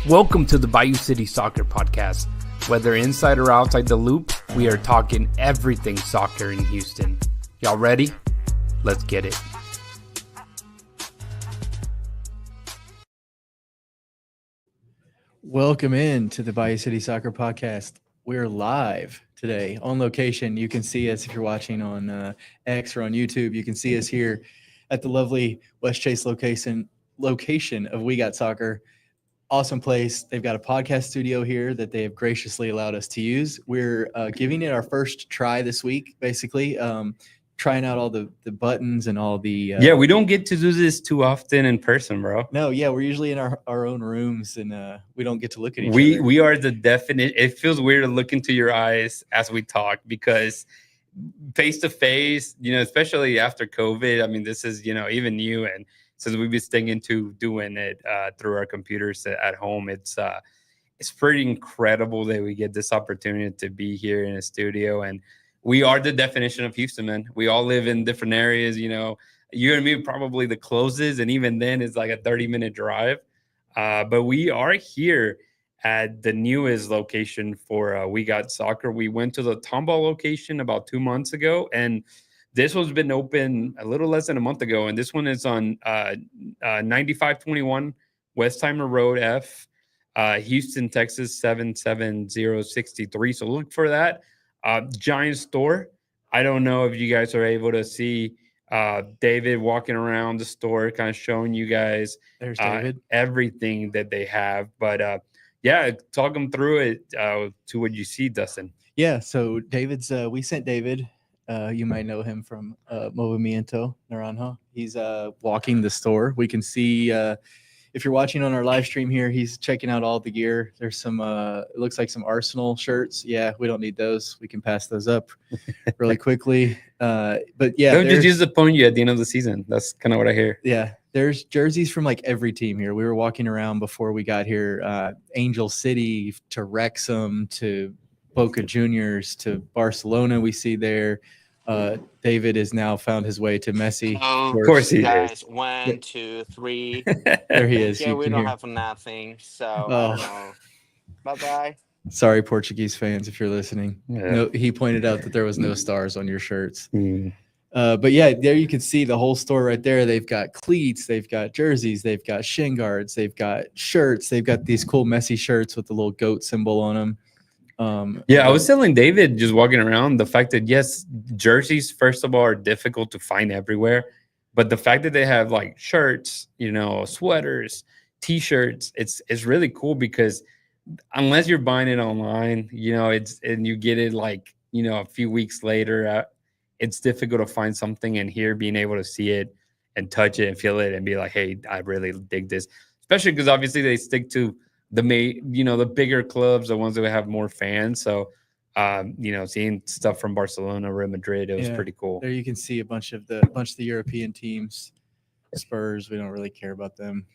Welcome to the Bayou City Soccer Podcast. Whether inside or outside the loop, we are talking everything soccer in Houston. Y'all ready? Let's get it. Welcome in to the Bayou City Soccer Podcast. We're live today on location. You can see us if you're watching on X or on YouTube. You can see us here at the lovely Westchase location of WeGotSoccer. Awesome place. They've got a podcast studio here that they have graciously allowed us to use. We're giving it our first try this week, basically. Trying out all the buttons and all the we don't get to do this too often in person, bro. No, we're usually in our own rooms and we don't get to look at each other. We are the definite. It feels weird to look into your eyes as we talk because face to face, especially after COVID. I mean, this is even new, and since we've been sticking to doing it through our computers at home, it's pretty incredible that we get this opportunity to be here in a studio. And we are the definition of Houston, man. We all live in different areas. You and me probably the closest, and even then it's like a 30-minute drive. But we are here at the newest location for WeGotSoccer. We went to the Tomball location about 2 months ago, and this one's been open a little less than a month ago, and this one is on 9521 Westheimer Road F, Houston, Texas 77063. So look for that. Giant store. I don't know if you guys are able to see David walking around the store, kind of showing you guys There's David. Everything that they have. But talk them through it to what you see, Dustin. Yeah, so David's. We sent David. You might know him from Movimiento Naranjo. He's walking the store. We can see if you're watching on our live stream here, he's checking out all the gear. There's some, it looks like some Arsenal shirts. Yeah, we don't need those. We can pass those up really quickly. But yeah. They'll just disappoint you at the end of the season. That's kind of what I hear. Yeah, there's jerseys from like every team here. We were walking around before we got here, Angel City to Wrexham to Boca Juniors to Barcelona we see there. David has now found his way to Messi. Oh, of course he guys, is. 1, 2, 3. There he is. Yeah, we don't have nothing. So, I don't know. Bye-bye. Sorry, Portuguese fans, if you're listening. Yeah. No, he pointed out that there was no stars on your shirts. Mm. But yeah, there you can see the whole store right there. They've got cleats, they've got jerseys, they've got shin guards, they've got shirts, they've got these cool Messi shirts with the little goat symbol on them. I was telling David just walking around the fact that yes, jerseys first of all are difficult to find everywhere, but the fact that they have like shirts, sweaters, t-shirts, it's really cool because unless you're buying it online, and you get it like a few weeks later, it's difficult to find something. And here, being able to see it and touch it and feel it and be like, hey, I really dig this, especially because obviously they stick to the bigger clubs, the ones that have more fans. So, seeing stuff from Barcelona, Real Madrid, it was pretty cool. There you can see a bunch of the European teams. Spurs, we don't really care about them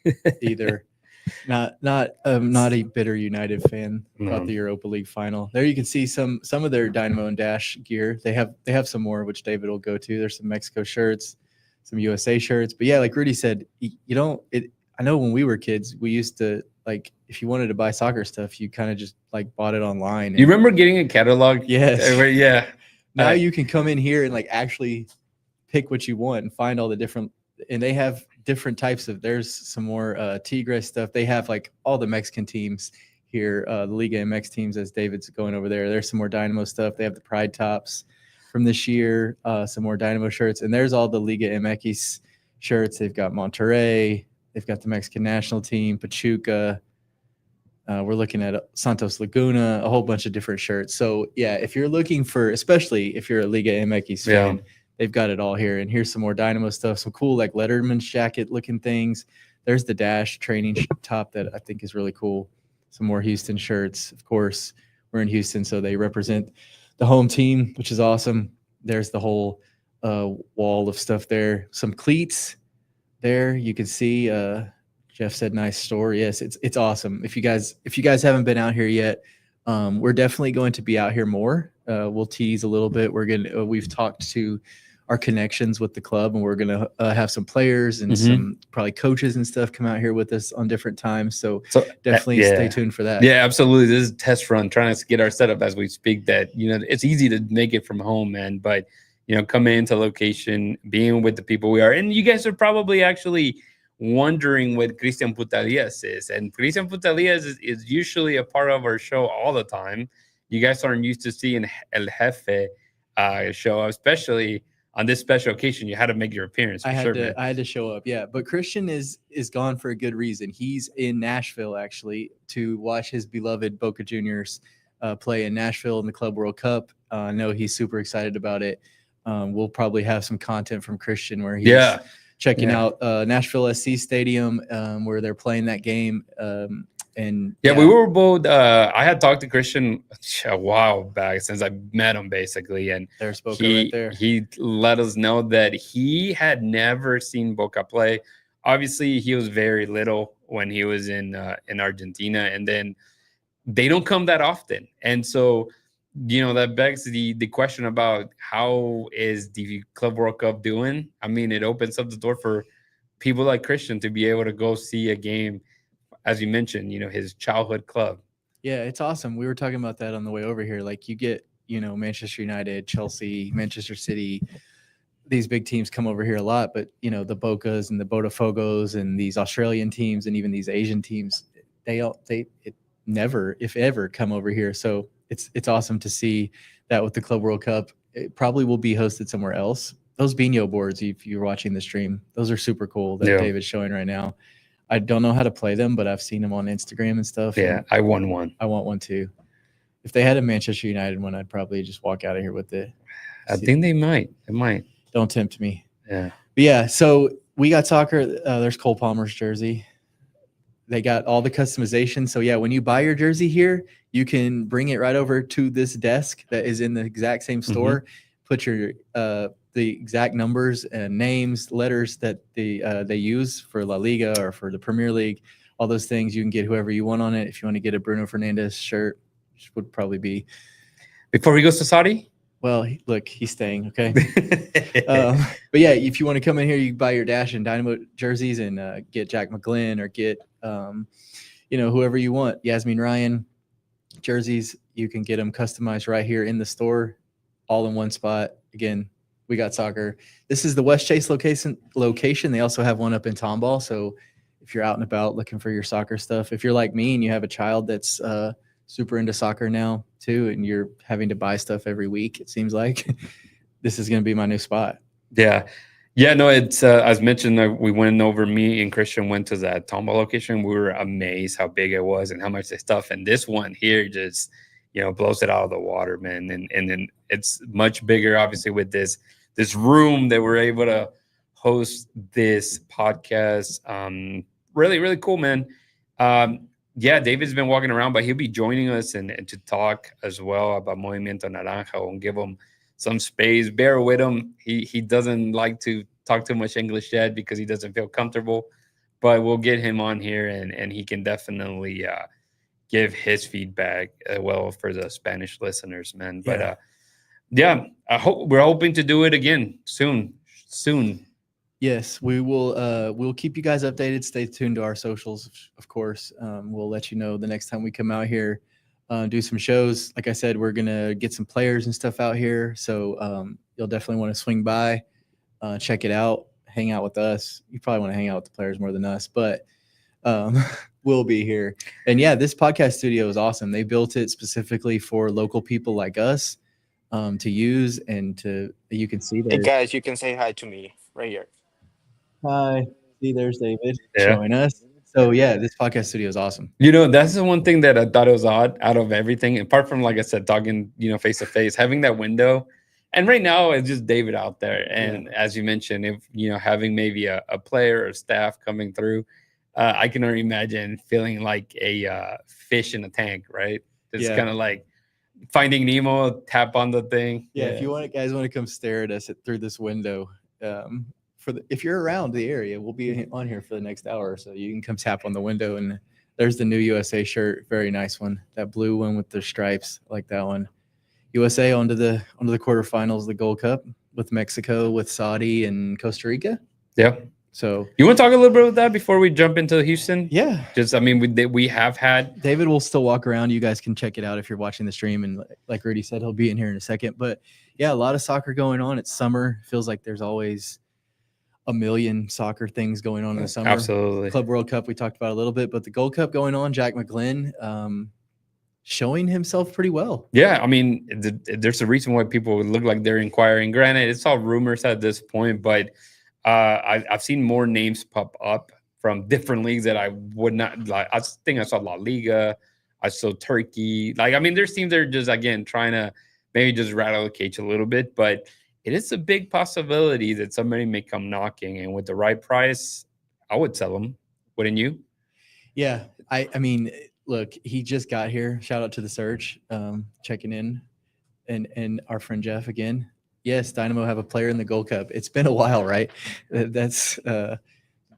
either. Not a bitter United fan about the Europa League final. There you can see some of their Dynamo and Dash gear. They have some more, which David will go to. There's some Mexico shirts, some USA shirts. But yeah, like Rudy said, I know when we were kids, we used to, like, if you wanted to buy soccer stuff, you kind of just like bought it online. You remember getting a catalog? Yes. Yeah. Now you can come in here and like actually pick what you want and find all the different, and they have different types of, there's some more Tigre stuff. They have like all the Mexican teams here, the Liga MX teams as David's going over there. There's some more Dynamo stuff. They have the Pride tops from this year, some more Dynamo shirts. And there's all the Liga MX shirts. They've got Monterrey. They've got the Mexican national team, Pachuca. We're looking at Santos Laguna, a whole bunch of different shirts. So, yeah, if you're looking for, especially if you're a Liga MX fan, they've got it all here. And here's some more Dynamo stuff, some cool like Letterman's jacket looking things. There's the Dash training top that I think is really cool. Some more Houston shirts. Of course, we're in Houston, so they represent the home team, which is awesome. There's the whole wall of stuff there. Some cleats. There you can see Jeff said nice store. Yes, it's awesome. If you guys haven't been out here yet, we're definitely going to be out here more. We'll tease a little bit. We've talked to our connections with the club, and we're going to have some players and Mm-hmm. some probably coaches and stuff come out here with us on different times. So definitely stay tuned for that. Yeah, absolutely. This is a test run, trying to get our setup as we speak. That, you know, it's easy to make it from home, man, but, you know, coming into location, being with the people we are, and you guys are probably actually wondering what Christian Putalias is. And Christian Putalias is usually a part of our show all the time. You guys aren't used to seeing El Jefe show, especially on this special occasion. You had to make your appearance. I had to show up. Yeah. But Christian is gone for a good reason. He's in Nashville actually to watch his beloved Boca Juniors play in Nashville in the Club World Cup. I know he's super excited about it. We'll probably have some content from Christian where he's checking out Nashville SC Stadium where they're playing that game. We were both. I had talked to Christian a while back since I met him, basically, and there's Boca right there. He let us know that he had never seen Boca play. Obviously, he was very little when he was in Argentina, and then they don't come that often, and so, you know, that begs the question about how is the Club World Cup doing. I mean, it opens up the door for people like Christian to be able to go see a game, as you mentioned, you know, his childhood club. Yeah, it's awesome. We were talking about that on the way over here. Like, you get, you know, Manchester United, Chelsea, Manchester City, these big teams come over here a lot, but, you know, the Bocas and the Botafogos and these Australian teams and even these Asian teams, they never, if ever, come over here. So it's awesome to see that with the Club World Cup. It probably will be hosted somewhere else. Those Binho boards, if you're watching the stream, those are super cool that David's showing right now. I don't know how to play them, but I've seen them on Instagram and stuff. Yeah, and I won one. I want one too. If they had a Manchester United one, I'd probably just walk out of here with it. I think they might. It might. Don't tempt me. Yeah. But yeah, so We Got Soccer. There's Cole Palmer's jersey. They got all the customization. So yeah, when you buy your jersey here, you can bring it right over to this desk that is in the exact same store. Mm-hmm. Put your the exact numbers and names, letters that they use for La Liga or for the Premier League, all those things. You can get whoever you want on it. If you want to get a Bruno Fernandes shirt, which would probably be before he goes to Saudi. Well, look, he's staying, okay? But yeah, if you want to come in here, you can buy your Dash and Dynamo jerseys and get Jack McGlynn or get, you know, whoever you want. Yasmin Ryan jerseys, you can get them customized right here in the store, all in one spot. Again, We Got Soccer. This is the Westchase location. They also have one up in Tomball. So if you're out and about looking for your soccer stuff, if you're like me and you have a child that's super into soccer now too, and you're having to buy stuff every week, it seems like this is going to be my new spot. Yeah. No, it's as mentioned, we went over, me and Christian went to that Tomball location. We were amazed how big it was and how much the stuff. And this one here just, you know, blows it out of the water, man. And then it's much bigger, obviously, with this room that we're able to host this podcast. Really, really cool, man. Yeah, David's been walking around, but he'll be joining us and to talk as well about Movimiento Naranja and give him some space. Bear with him. He doesn't like to talk too much English yet because he doesn't feel comfortable, but we'll get him on here and he can definitely give his feedback well for the Spanish listeners, man. But we're hoping to do it again soon. Yes, we will. We'll keep you guys updated. Stay tuned to our socials, of course. We'll let you know the next time we come out here, do some shows. Like I said, we're gonna get some players and stuff out here, so you'll definitely want to swing by, check it out, hang out with us. You probably want to hang out with the players more than us, but we'll be here. And yeah, this podcast studio is awesome. They built it specifically for local people like us to use and you can see there. Hey guys, you can say hi to me right here. Hi. See, there's David showing us. So yeah, this podcast studio is awesome. You know, that's the one thing that I thought it was odd out of everything, apart from, like I said, talking, you know, face to face, having that window. And right now it's just David out there. And as you mentioned, if, you know, having maybe a player or staff coming through, I can only imagine feeling like a fish in a tank, right? It's kind of like Finding Nemo, tap on the thing. Yeah, if you guys want to come stare at us through this window, if you're around the area, we'll be on here for the next hour or so. You can come tap on the window, and there's the new USA shirt, very nice one. That blue one with the stripes, I like that one. USA onto the quarterfinals, the Gold Cup. with Mexico, with Saudi and Costa Rica. Yeah. So you want to talk a little bit about that before we jump into Houston? Yeah. Just, I mean, we have had. David will still walk around. You guys can check it out if you're watching the stream. And like Rudy said, he'll be in here in a second. But yeah, a lot of soccer going on. It's summer. Feels like there's always a million soccer things going on in the summer. Absolutely. Club World Cup, we talked about a little bit, but the Gold Cup going on, Jack McGlynn showing himself pretty well. Yeah, I mean, there's a reason why people would look like they're inquiring. Granted, it's all rumors at this point, but I've seen more names pop up from different leagues that I would not like. I think I saw La Liga, I saw Turkey. Like, I mean, there's teams that are just, again, trying to maybe just rattle the cage a little bit, but it is a big possibility that somebody may come knocking, and with the right price, I would sell them. Wouldn't you? Yeah, I mean, look, he just got here. Shout out to the search, checking in, and our friend Jeff again. Yes, Dynamo have a player in the Gold Cup. It's been a while, right? That's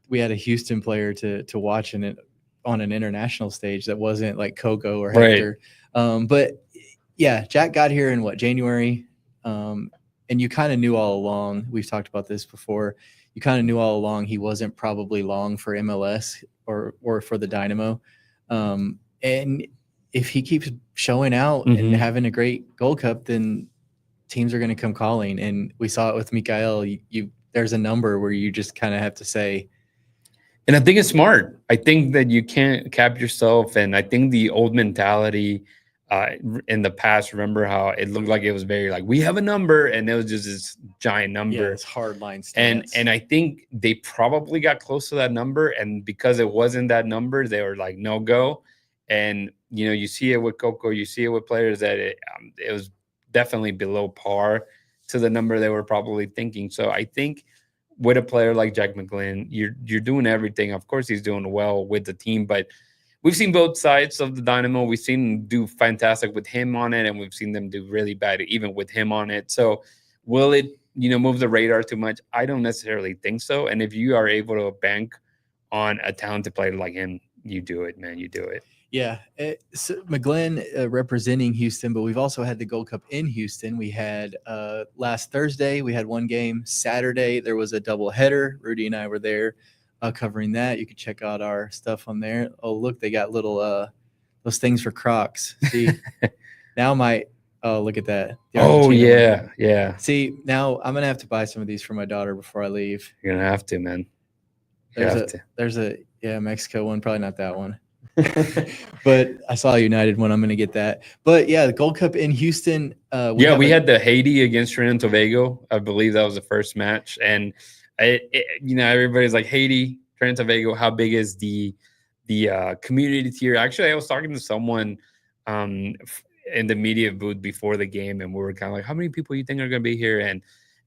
we had a Houston player to watch in it on an international stage that wasn't like Kogo or Hector. Right. But yeah, Jack got here in January, and you kind of knew all along. We've talked about this before. You kind of knew all along he wasn't probably long for MLS or for the Dynamo. And if he keeps showing out and having a great Gold Cup, then teams are going to come calling. And we saw it with Mikael. There's a number where you just kind of have to say. And I think it's smart. I think that you can't cap yourself. And I think the old mentality in the past, remember how it looked like it was very like, we have a number, and it was just this giant number. Yeah, it's hard line stance. And I think they probably got close to that number. And because it wasn't that number, they were like, no go. And, you know, you see it with Coco, you see it with players that it was definitely below par to the number they were probably thinking. So I think with a player like Jack McGlynn, you're doing everything. Of course, he's doing well with the team, but we've seen both sides of the Dynamo. We've seen them do fantastic with him on it, and we've seen them do really bad even with him on it. So will it, move the radar too much? I don't necessarily think so. And if you are able to bank on a talented player like him, you do it, man. You do it. Yeah, so McGlynn representing Houston, but we've also had the Gold Cup in Houston. We had last Thursday, we had one game. Saturday, there was a double header. Rudy and I were there covering that. You can check out our stuff on there. Oh, look, they got little those things for Crocs. See, now look at that. Oh, yeah, yeah. See, now I'm going to have to buy some of these for my daughter before I leave. You're going to have to, man. There's a Mexico one, probably not that one. But I saw a United one. I'm going to get that. But yeah, the Gold Cup in Houston. We had the Haiti against Trinidad and Tobago. I believe that was the first match. And, everybody's like, Haiti, Trinidad and Tobago, how big is the community tier? Actually, I was talking to someone in the media booth before the game, and we were kind of like, how many people you think are going to be here? And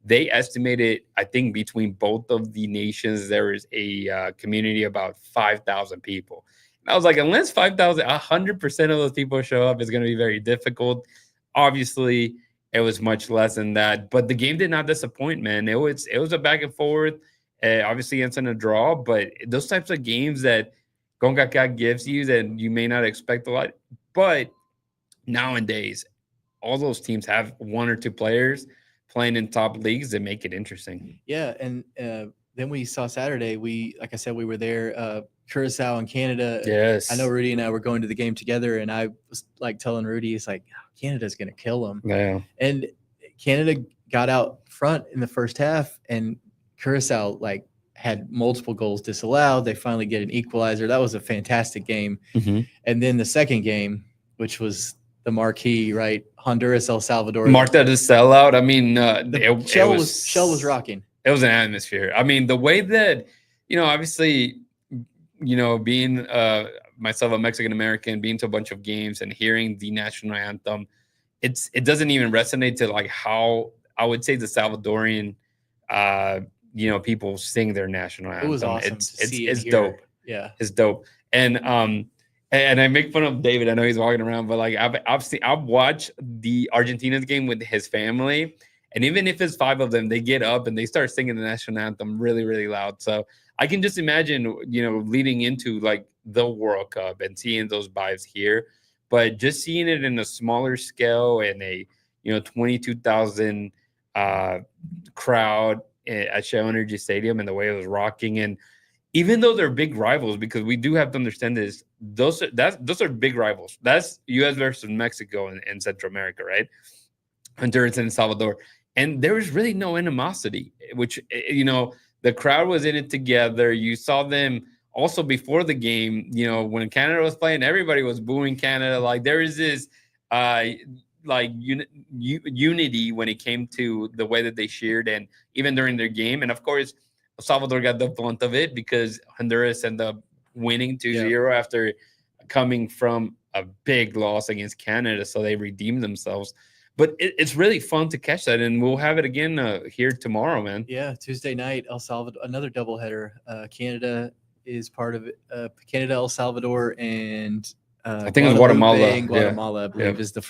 they estimated, I think, between both of the nations, there is a community of about 5,000 people. I was like, unless 5,000, 100% of those people show up, it's going to be very difficult. Obviously, it was much less than that, but the game did not disappoint, man. It was a back and forth, obviously ends in a draw, but those types of games that CONCACAF gives you that you may not expect a lot. But nowadays, all those teams have one or two players playing in top leagues that make it interesting. Yeah, and then we saw Saturday. Like I said, we were there. Curacao in Canada. Yes. I know Rudy and I were going to the game together, and I was like telling Rudy, it's like, Canada's going to kill them. Yeah. And Canada got out front in the first half, and Curacao had multiple goals disallowed. They finally get an equalizer. That was a fantastic game. Mm-hmm. And then the second game, which was the marquee, right? Honduras, El Salvador. Marked that as sellout. I mean, Shell was rocking. It was an atmosphere. I mean, the way that, obviously, being myself a Mexican American, being to a bunch of games and hearing the national anthem, it doesn't even resonate to like how I would say the Salvadorian people sing their national anthem. It was awesome. It's dope. Yeah, it's dope. And I make fun of David. I know he's walking around, but like I've watched the Argentina's game with his family, and even if it's 5 of them, they get up and they start singing the national anthem really, really loud. So I can just imagine, leading into like the World Cup and seeing those vibes here, but just seeing it in a smaller scale and a, 22,000 crowd at Shell Energy Stadium and the way it was rocking. And even though they're big rivals, because we do have to understand this, those are big rivals. That's U.S. versus Mexico in Central America, right? Honduras and El Salvador. And there was really no animosity, which, the crowd was in it together. You saw them also before the game, when Canada was playing, everybody was booing Canada. Like there is this unity when it came to the way that they cheered, and even during their game. And of course, El Salvador got the blunt of it because Honduras ended up winning 2-0 after coming from a big loss against Canada. So they redeemed themselves. But it's really fun to catch that, and we'll have it again here tomorrow, man. Yeah, Tuesday night, El Salvador, another doubleheader. Canada is part of it. Canada, El Salvador, and I think it's Guatemala. Guatemala, I believe, is the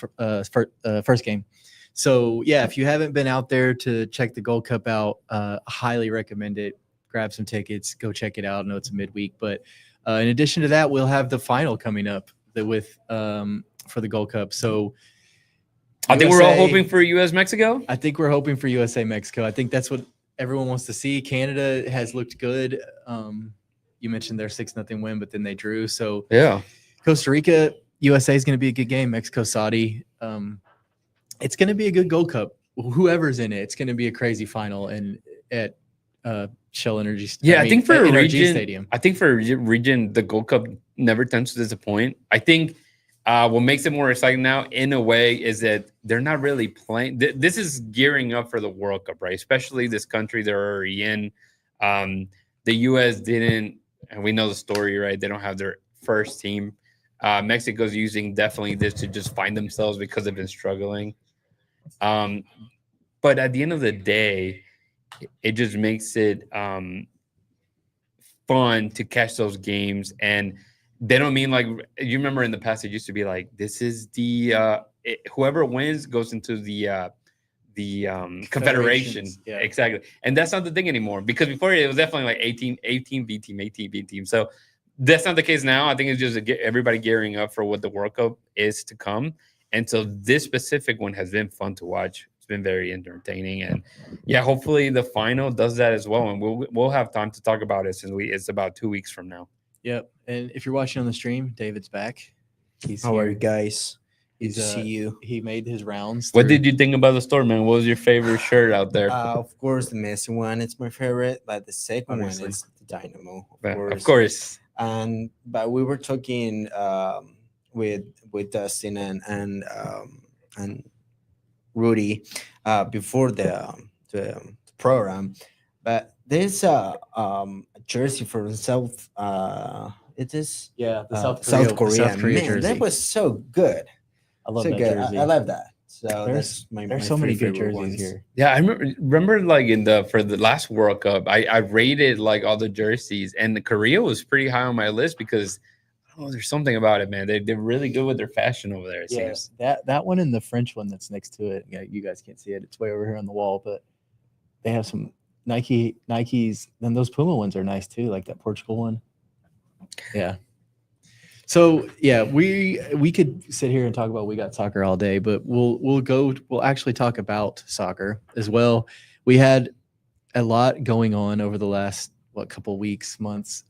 first game. So, yeah, if you haven't been out there to check the Gold Cup out, highly recommend it. Grab some tickets, go check it out. I know it's a midweek, but in addition to that, we'll have the final coming up for the Gold Cup. So, I think we're all hoping for U.S.-Mexico. I think we're hoping for USA-Mexico. I think that's what everyone wants to see. Canada has looked good. You mentioned their 6-0 win, but then they drew. So, yeah. Costa Rica, USA is going to be a good game. Mexico, Saudi. It's going to be a good Gold Cup. Whoever's in it, it's going to be a crazy final at Shell Energy. Yeah, I think for a region, Stadium. I think for a region, the Gold Cup never tends to disappoint. I think what makes it more exciting now, in a way, is that they're not really playing. This is gearing up for the World Cup, right? Especially this country they're already in. The U.S. didn't, and we know the story, right? They don't have their first team. Mexico's using definitely this to just find themselves because they've been struggling. But at the end of the day, it just makes it fun to catch those games. And they don't mean like, you remember in the past, it used to be like, this is the whoever wins goes into the confederation. Yeah. Exactly. And that's not the thing anymore, because before it was definitely like A team, B team, A team, B team. So that's not the case now. I think it's just everybody gearing up for what the World Cup is to come. And so this specific one has been fun to watch. It's been very entertaining. And yeah, hopefully the final does that as well. And we'll have time to talk about it since it's about 2 weeks from now. Yep. And if you're watching on the stream, David's back. How are you guys? Good to see you. He made his rounds. What did you think about the store, man? What was your favorite shirt out there? Of course, the Messi one. It's my favorite, but the second Obviously. one is the Dynamo. Of course. But we were talking with Dustin and Rudy before the program, but there's a jersey from South. It is the South Korea. South Korea Man, jersey. that was so good. I love So that good. jersey. I love that. So There's my so many good favorite jerseys ones. here. Yeah, I remember like for the last World Cup, I rated like all the jerseys, and the Korea was pretty high on my list because there's something about it, man. They're really good with their fashion over there. It seems. That one and the French one that's next to it. Yeah, you guys can't see it. It's way over here on the wall, but they have some Nikes. Then those Puma ones are nice too, like that Portugal one. Yeah. So yeah, we could sit here and talk about We Got Soccer all day, but we'll actually talk about soccer as well. We had a lot going on over the last couple weeks, months.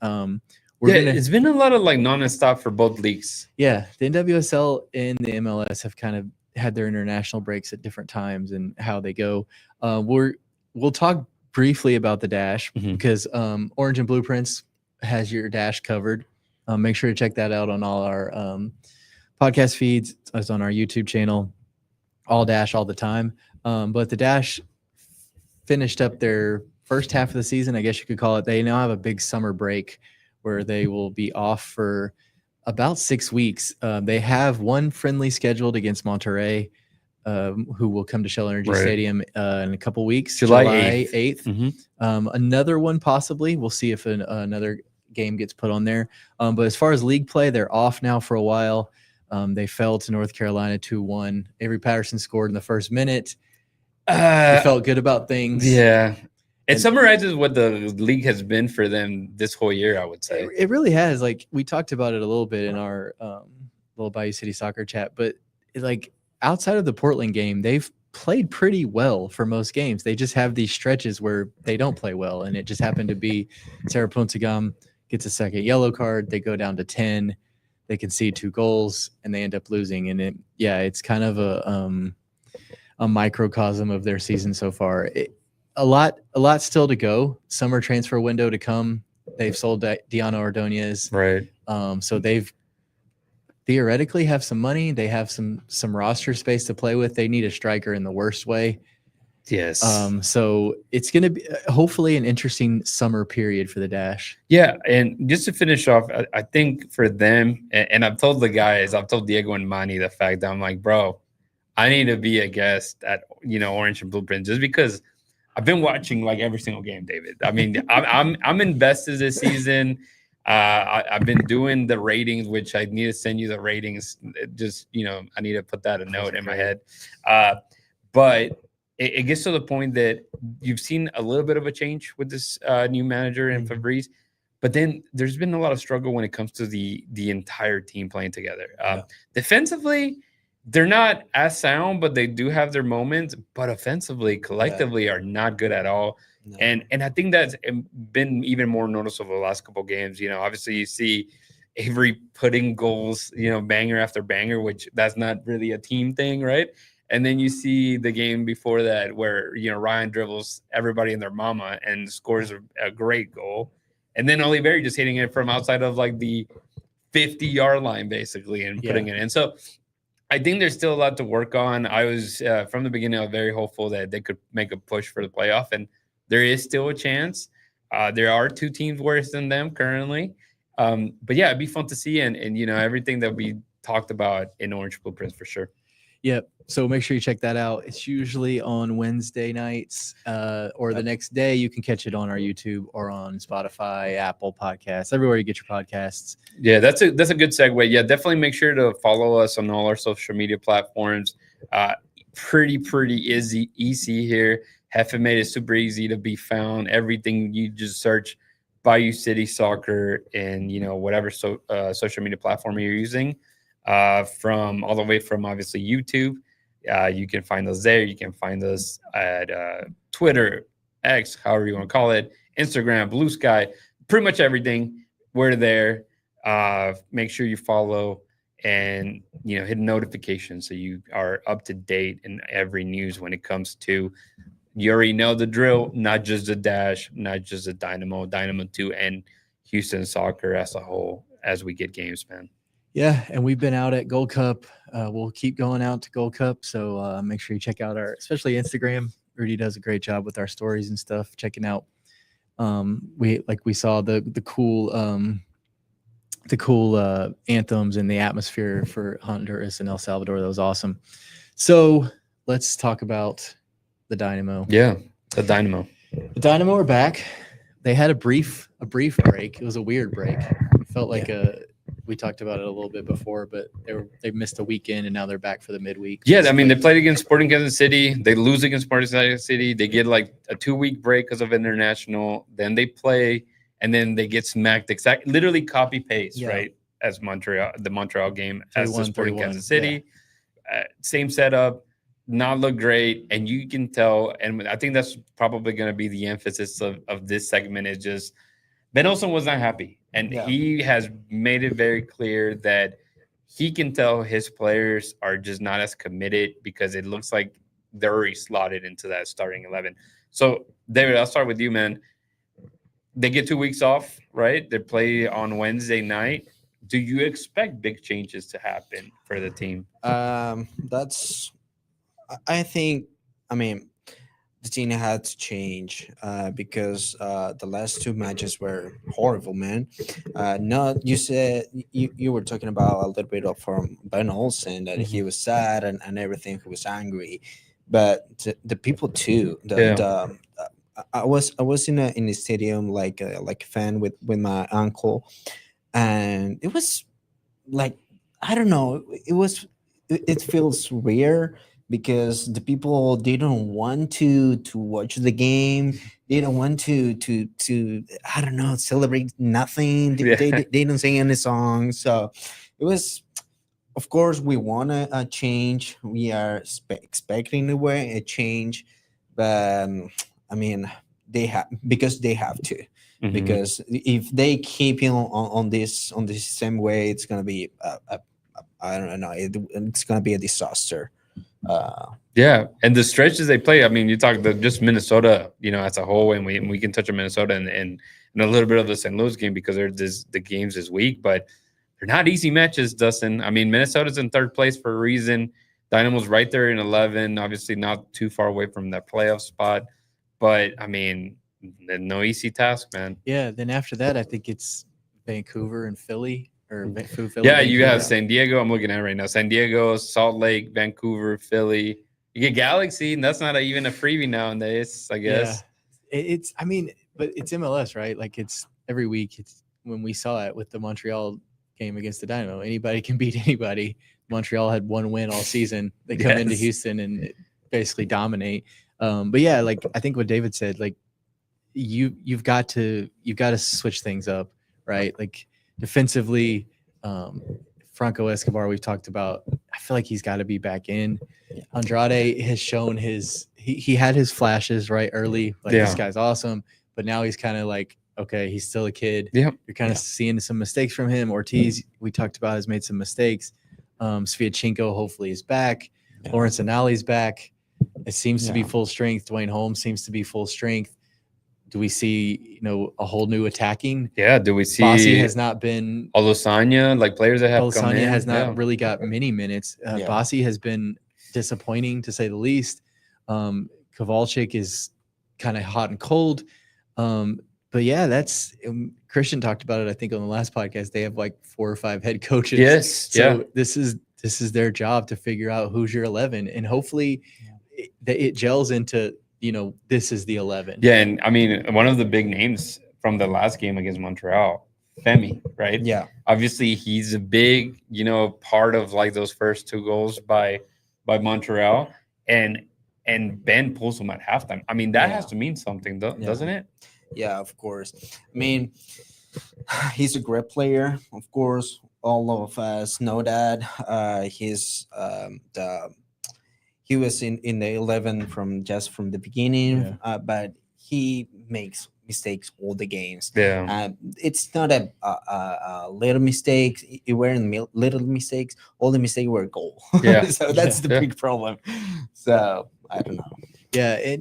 It's been a lot of like non-stop for both leagues. Yeah, the NWSL and the MLS have kind of had their international breaks at different times and how they go. We'll talk briefly about the Dash because Orange and Blueprints has your Dash covered. Make sure to check that out on all our podcast feeds. It's on our YouTube channel, all Dash all the time. But the Dash finished up their first half of the season, I guess you could call it. They now have a big summer break where they will be off for about 6 weeks. They have one friendly scheduled against Monterrey, who will come to Shell Energy Stadium in a couple weeks, July 8th. Another one possibly. We'll see if another game gets put on there. But as far as league play, they're off now for a while. They fell to North Carolina 2-1. Avery Patterson scored in the first minute. He felt good about things. Yeah. It summarizes what the league has been for them this whole year, I would say. It really has. Like, we talked about it a little bit in our little Bayou City Soccer chat, but like outside of the Portland game, they've played pretty well for most games. They just have these stretches where they don't play well, and it just happened to be Sarah Puntigam gets a second yellow card. They go down to 10. They concede 2 goals, and they end up losing. And it's kind of a microcosm of their season so far. A lot still to go. Summer transfer window to come. They've sold Diana Ordonez. Right. So they've theoretically have some money. They have some roster space to play with. They need a striker in the worst way. Yes. So it's going to be hopefully an interesting summer period for the Dash. Yeah. And just to finish off, I think for them, and I've told the guys, I've told Diego and Manny the fact that I'm like, bro, I need to be a guest at, Orange and Blueprint, just because I've been watching like every single game, David. I mean, I'm invested this season. I've been doing the ratings, which I need to send you the ratings. I need to put that a note in my head. But it gets to the point that you've seen a little bit of a change with this new manager in Fabrice, but then there's been a lot of struggle when it comes to the entire team playing together. Defensively, they're not as sound, but they do have their moments. But offensively, collectively, are not good at all. No. And I think that's been even more noticeable the last couple of games. Obviously you see Avery putting goals, banger after banger, which that's not really a team thing, right? And then you see the game before that where, Ryan dribbles everybody and their mama and scores a great goal. And then Olivieri just hitting it from outside of like the 50-yard line, basically, and putting it in. So I think there's still a lot to work on. I was, from the beginning, I was very hopeful that they could make a push for the playoff, and there is still a chance. There are 2 teams worse than them currently. But yeah, it'd be fun to see. And everything that we talked about in Orange Blueprints for sure. Yep. So make sure you check that out. It's usually on Wednesday nights or the next day. You can catch it on our YouTube or on Spotify, Apple Podcasts, everywhere you get your podcasts. Yeah, that's a good segue. Yeah, definitely make sure to follow us on all our social media platforms. Pretty easy here. Hefe made it super easy to be found. Everything, you just search Bayou City Soccer and whatever social media platform you're using. From all the way from obviously YouTube, you can find us there. You can find us at Twitter, X, however you want to call it, Instagram, Blue Sky, pretty much everything. We're there. Make sure you follow and hit notifications so you are up to date in every news when it comes to. You already know the drill, not just the Dash, not just the Dynamo 2, and Houston Soccer as a whole as we get games, man. Yeah, and we've been out at Gold Cup. We'll keep going out to Gold Cup, so make sure you check out especially Instagram. Rudy does a great job with our stories and stuff. Checking out, we saw the cool anthems and the atmosphere for Honduras and El Salvador. That was awesome. So let's talk about the Dynamo. Yeah, the Dynamo. The Dynamo are back. They had a brief break. It was a weird break. It felt like we talked about it a little bit before, but they missed a weekend and now they're back for the midweek. Yeah, I mean, they played against Sporting Kansas City. They lose against Sporting Kansas City. They get like a 2-week break because of international. Then they play, and then they get smacked. Literally copy paste, right? As the Montreal game as the Sporting Kansas City. Yeah. Same setup. Not look great, and you can tell, and I think that's probably going to be the emphasis of this segment, is just Ben Olsen was not happy, and he has made it very clear that he can tell his players are just not as committed because it looks like they're already slotted into that starting 11. So, David, I'll start with you, man. They get 2 weeks off, right? They play on Wednesday night. Do you expect big changes to happen for the team? I think, the team had to change because the last 2 matches were horrible, man. You said you were talking about a little bit from Ben Olsen that he was sad and everything, he was angry, but the people too. I was in a stadium like a fan with my uncle, and it was like, I don't know, it feels weird. Because the people, they don't want to watch the game. They don't want to I don't know, celebrate nothing. They don't sing any songs. So it was of course, we want a change. We are expecting a change, but I mean, because they have to. Mhm. Because if they keep on this same way, it's gonna be I don't know. It's gonna be a disaster. Yeah, and the stretches they play. I mean, you talk just Minnesota, as a whole, and we can touch on Minnesota and a little bit of the St. Louis game because the games this week, but they're not easy matches, Dustin. I mean, Minnesota's in third place for a reason. Dynamo's right there in 11, obviously not too far away from that playoff spot, but I mean, no easy task, man. Yeah. Then after that, I think it's Vancouver and Philly. Philly, Yeah, you Vancouver. got San Diego. I'm looking at it right now. San Diego, Salt Lake, Vancouver, Philly. You get Galaxy, and that's not even a freebie nowadays, I guess. Yeah. I mean, but it's MLS, right? Like it's every week. It's when we saw it with the Montreal game against the Dynamo. Anybody can beat anybody. Montreal had one win all season. They come into Houston and basically dominate. But yeah, like I think what David said, like you've got to switch things up, right? Like defensively, Franco Escobar, we've talked about. I feel like he's got to be back in. Andrade has shown he had his flashes right early, like this guy's awesome, but now he's kind of like, okay, he's still a kid. Yeah, you're kind of seeing some mistakes from him. Ortiz, we talked about, has made some mistakes. Sviatchenko hopefully is back. Lawrence Anali's back. It seems to be full strength. Dwayne Holmes seems to be full strength. Do we see, a whole new attacking? Yeah. Do we see Bossy has not been Olusanya, like players that have come in? Olusanya has not really got many minutes. Bossy has been disappointing to say the least. Kowalczyk is kind of hot and cold. But yeah, that's Christian talked about it, I think, on the last podcast. They have like 4 or 5 head coaches. Yes. So this is their job to figure out who's your 11, and hopefully it gels into, this is the 11. Yeah, and I mean, one of the big names from the last game against Montreal, Femi, right? Yeah. Obviously, he's a big, part of like those first 2 goals by Montreal, and Ben pulls him at halftime. I mean, that has to mean something, doesn't it? Yeah, of course. I mean, he's a great player. Of course, all of us know that. He was in the 11 from the beginning, but he makes mistakes all the games. Yeah. It's not a little mistake. It weren't little mistakes. All the mistakes were goal. Yeah. So that's the big problem. So I don't know. Yeah,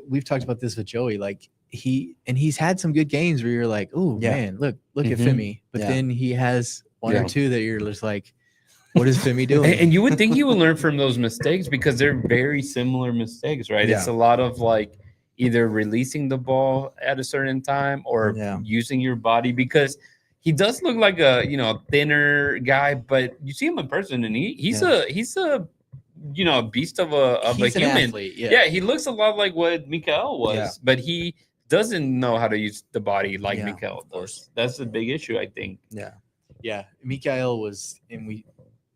we've talked about this with Joey. Like he's had some good games where you're like, oh man, look at Femi, but then he has one or two that you're just like, what is Femi doing? And you would think he would learn from those mistakes because they're very similar mistakes, right? Yeah. It's a lot of like either releasing the ball at a certain time or using your body, because he does look like a thinner guy, but you see him in person and he's a beast of a human. Athlete, he looks a lot like what Mikael was, but he doesn't know how to use the body like Mikael does. That's the big issue, I think. Yeah. Mikael was, and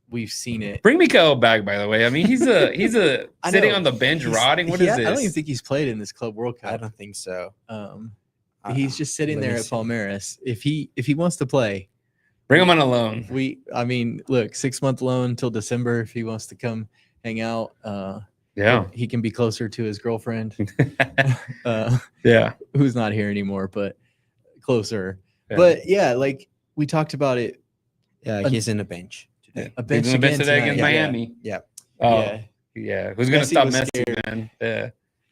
we've seen it. Bring Mikael back, by the way. I mean, he's a sitting on the bench rotting. What is this? I don't even think he's played in this Club World Cup. I don't think so. He's just sitting there at Palmeiras. If he wants to play, bring him on a loan. Look, 6-month loan until December if he wants to come hang out. He can be closer to his girlfriend. Who's not here anymore, but closer. Yeah. But like we talked about it. Yeah, he's in a bench. A bench today against Miami. Yeah. Who's gonna stop Messi, man? Yeah.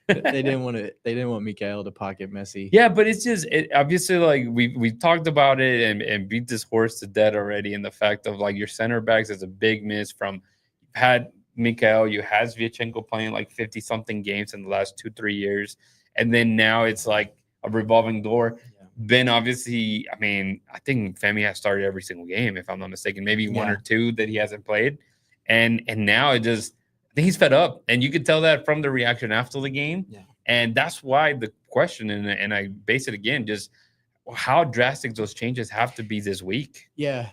They didn't want Mikael to pocket Messi. Yeah, but it's just obviously like we talked about it and beat this horse to death already. And the fact of like your center backs is a big miss from you've had Mikael, you had Sviatchenko playing like 50 something games in the last 2-3 years, and then now it's like a revolving door. Ben, obviously, I mean, I think Femi has started every single game, if I'm not mistaken. Maybe 1 or 2 that he hasn't played. And now I think he's fed up. And you could tell that from the reaction after the game. Yeah. And that's why the question, and I base it again, just how drastic those changes have to be this week. Yeah.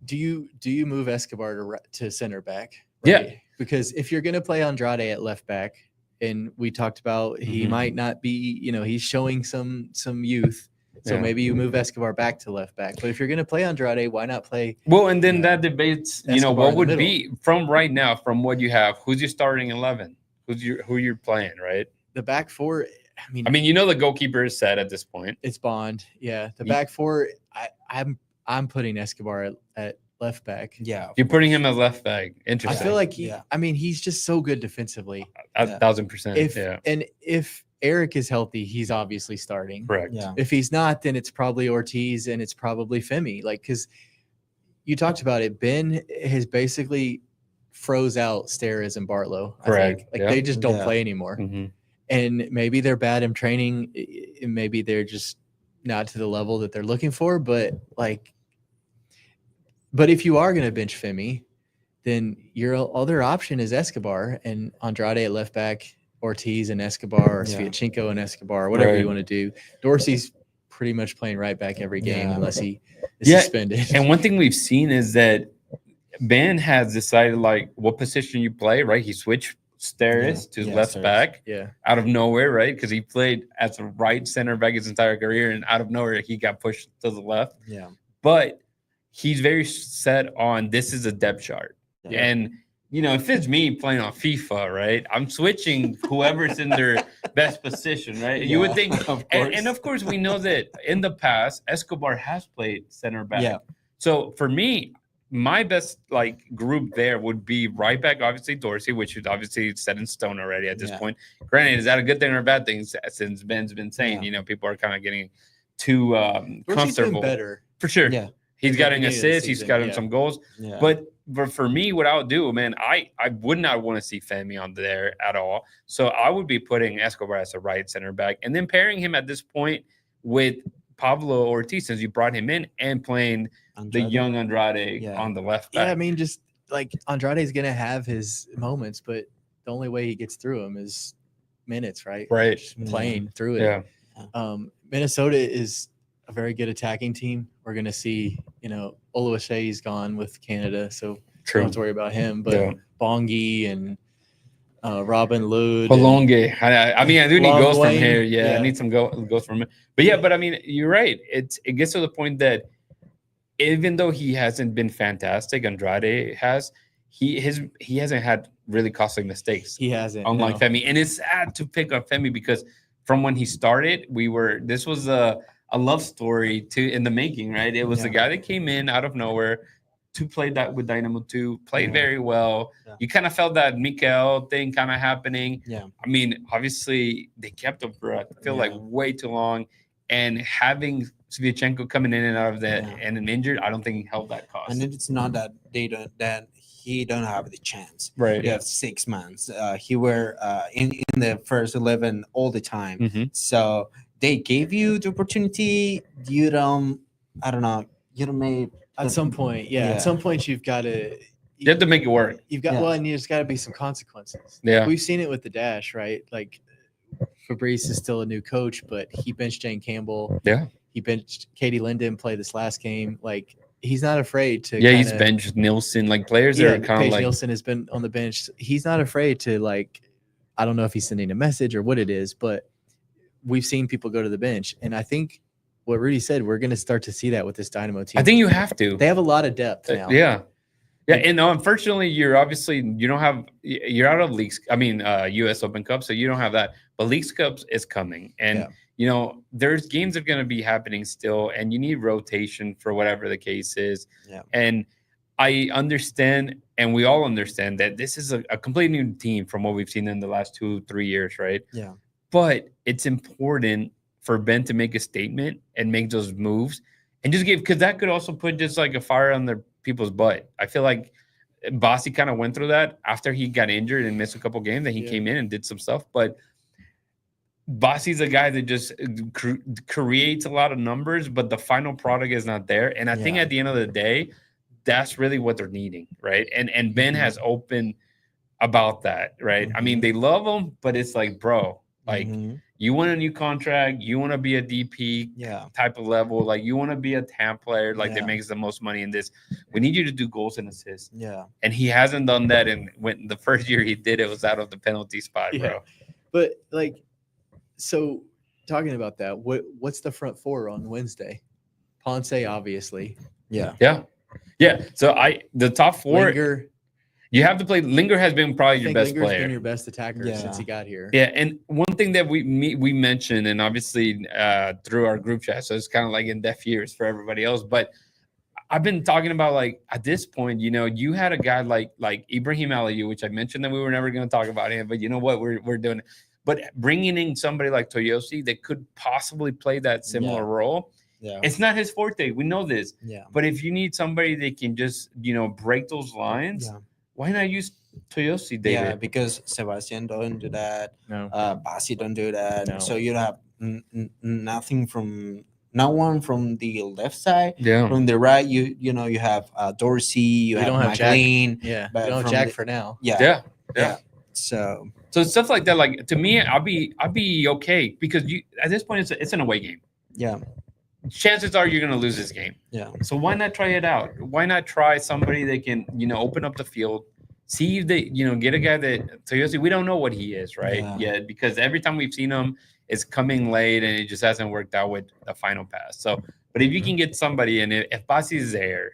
Do you move Escobar to center back? Right? Yeah. Because if you're going to play Andrade at left back, and we talked about he might not be, he's showing some youth. So Yeah. maybe you move Escobar back to left back. But if you're going to play Andrade, why not play? Well, and then that debates, Escobar what in the would middle. be from right now, from what you have, who's your starting 11? Who you're playing, right? The back four, I mean, The goalkeeper is set at this point. it's Bond. Yeah. The Ye- back four, I'm putting Escobar at left back. Yeah, You're putting him as left back. I Interesting. feel like Yeah. he's just so good defensively. 1,000%. Yeah, If Eric is healthy, he's obviously starting. correct. Yeah. If he's not, then it's probably Ortiz and it's probably Femi. Like, because you talked about it, Ben has basically froze out Steres and Bartlow. I Correct, think. Like yeah. they just don't Yeah. play anymore. hmm And maybe they're bad in training. And maybe they're just not to the level that they're looking for. But if you are going to bench Femi, then your other option is Escobar and Andrade at left back, Ortiz and Escobar, or Yeah. Sviatchenko and Escobar, whatever Right. you want to do. Dorsey's pretty much playing right back every game Yeah. unless he is Yeah, suspended. And one thing we've seen is that Ben has decided what position you play, right? He switched Steres to Yeah, left Steres. back yeah, out of nowhere, right? Because he played as a right center back his entire career, and out of nowhere he got pushed to the left. Yeah. But he's very set on this is a depth chart. Yeah. And if it's me playing on FIFA, right? I'm switching whoever's in their best position, right? You would Yeah, think, of and course. of course we know that in the past Escobar has played center back. Yeah. So for me, my best group there would be right back, obviously Dorsey, which is obviously set in stone already at this Yeah. point. Granted, is that a good thing or a bad thing? Since Ben's been saying, people are kind of getting too Dorsey's been comfortable. better. For sure. Yeah. He's At the got an beginning of the assist. He's season, got him yeah. some goals. Yeah. But for me, what I would do, man, I would not want to see Femi on there at all. So I would be putting Escobar as a right center back and then pairing him at this point with Pablo Ortiz, since you brought him in, and playing the Andrade. young Andrade Yeah. on the left Yeah, back. I mean, just like Andrade's gonna have his moments, but the only way he gets through them is minutes, right? Right. Just playing through it. Yeah. Minnesota is a very good attacking team. We're gonna see, Oluwaseyi's gone with Canada, so don't True. have to worry about him. But Yeah. Bongi and Robin Lud. Polonge. I do need Long goals from Wayne, here. Yeah, yeah. I need some goals from him. But yeah, you're right. It gets to the point that even though he hasn't been fantastic, Andrade has. He hasn't had really costly mistakes, He hasn't. unlike no. Femi. And it's sad to pick up Femi because from when he started, this was a love story in the making, right? It was the guy that came in out of nowhere to play that with Dynamo 2, played very well. Yeah. You kind of felt that Mikel thing kind of happening. Yeah. Obviously they kept him for I feel like Yeah. way too long, and having Sviatchenko coming in and out of that and an injured, I don't think helped that cause. And it's not that he don't have the chance. Right. You have 6 months. He were in the first 11 all the time. Mhm. So they gave you the opportunity. You don't. I don't know. You don't make. At some point, Yeah. At some point, you've got to. You have to make it work. You've got Yeah. and there's got to be some consequences. Yeah. We've seen it with the Dash, right? Like Fabrice is still a new coach, but he benched Jane Campbell. Yeah. He benched Katie Linden play this last game. Like he's not afraid to. Yeah, he's kinda- benched Nielsen, players that Yeah, are kind of Paige like Nielsen has been on the bench. He's not afraid to I don't know if he's sending a message or what it is, but we've seen people go to the bench, and I think what Rudy said, we're going to start to see that with this Dynamo team. I think you have to. they have a lot of depth now. Yeah. And unfortunately, you're out of leagues. U.S. Open Cup, so you don't have that. But Leagues Cups is coming, and there's games that are going to be happening still, and you need rotation for whatever the case is. Yeah. And I understand, and we all understand that this is a completely new team from what we've seen in the last 2-3 years, right? Yeah. But it's important for Ben to make a statement and make those moves and just because that could also put just like a fire on their people's butt. I feel like Bossy kind of went through that after he got injured and missed a couple games, and he came in and did some stuff. But Bossy's a guy that just creates a lot of numbers, but the final product is not there. And I think at the end of the day, that's really what they're needing, right? And Ben has opened about that, right? I mean, they love him, but it's like, bro, you want a new contract, you want to be a DP type of level, like you want to be a TAM player, that makes the most money in this. We need you to do goals and assists. Yeah. And he hasn't done that. And when the first year he did, it was out of the penalty spot, bro. But so talking about that, what's the front four on Wednesday? Ponce, obviously. Yeah. So the top four. Linger, You have to play. Linger has been probably I your think best Linger's player. been your best attacker Yeah. since he got here. Yeah, and one thing that we mentioned, and obviously through our group chat, so it's kind of like in deaf ears for everybody else. But I've been talking about, like, at this point, you had a guy like Ibrahim Aliyu, which I mentioned that we were never going to talk about him, but you know what, we're doing it. But bringing in somebody like Toyosi that could possibly play that similar role, it's not his forte. We know this. Yeah. But if you need somebody that can just break those lines, why not use Toyosi, David? Yeah, because Sebastian don't do that. No. Basi don't do that. No. So you have nothing from no one from the left side. Yeah. From the right, you have Dorsey. You We have don't have Jack. McLean. Yeah. But We don't have from Jack the- for now. Yeah. So stuff like that, like, to me, I'll be okay, because at this point it's an away game. yeah. Chances are you're going to lose this game. Yeah. So why not try it out? Why not try somebody that can, open up the field, see if they, get a guy that Toyosi, we don't know what he is, right? Yeah. Because every time we've seen him, it's coming late and it just hasn't worked out with the final pass. So, but if you can get somebody, and if Basi is there,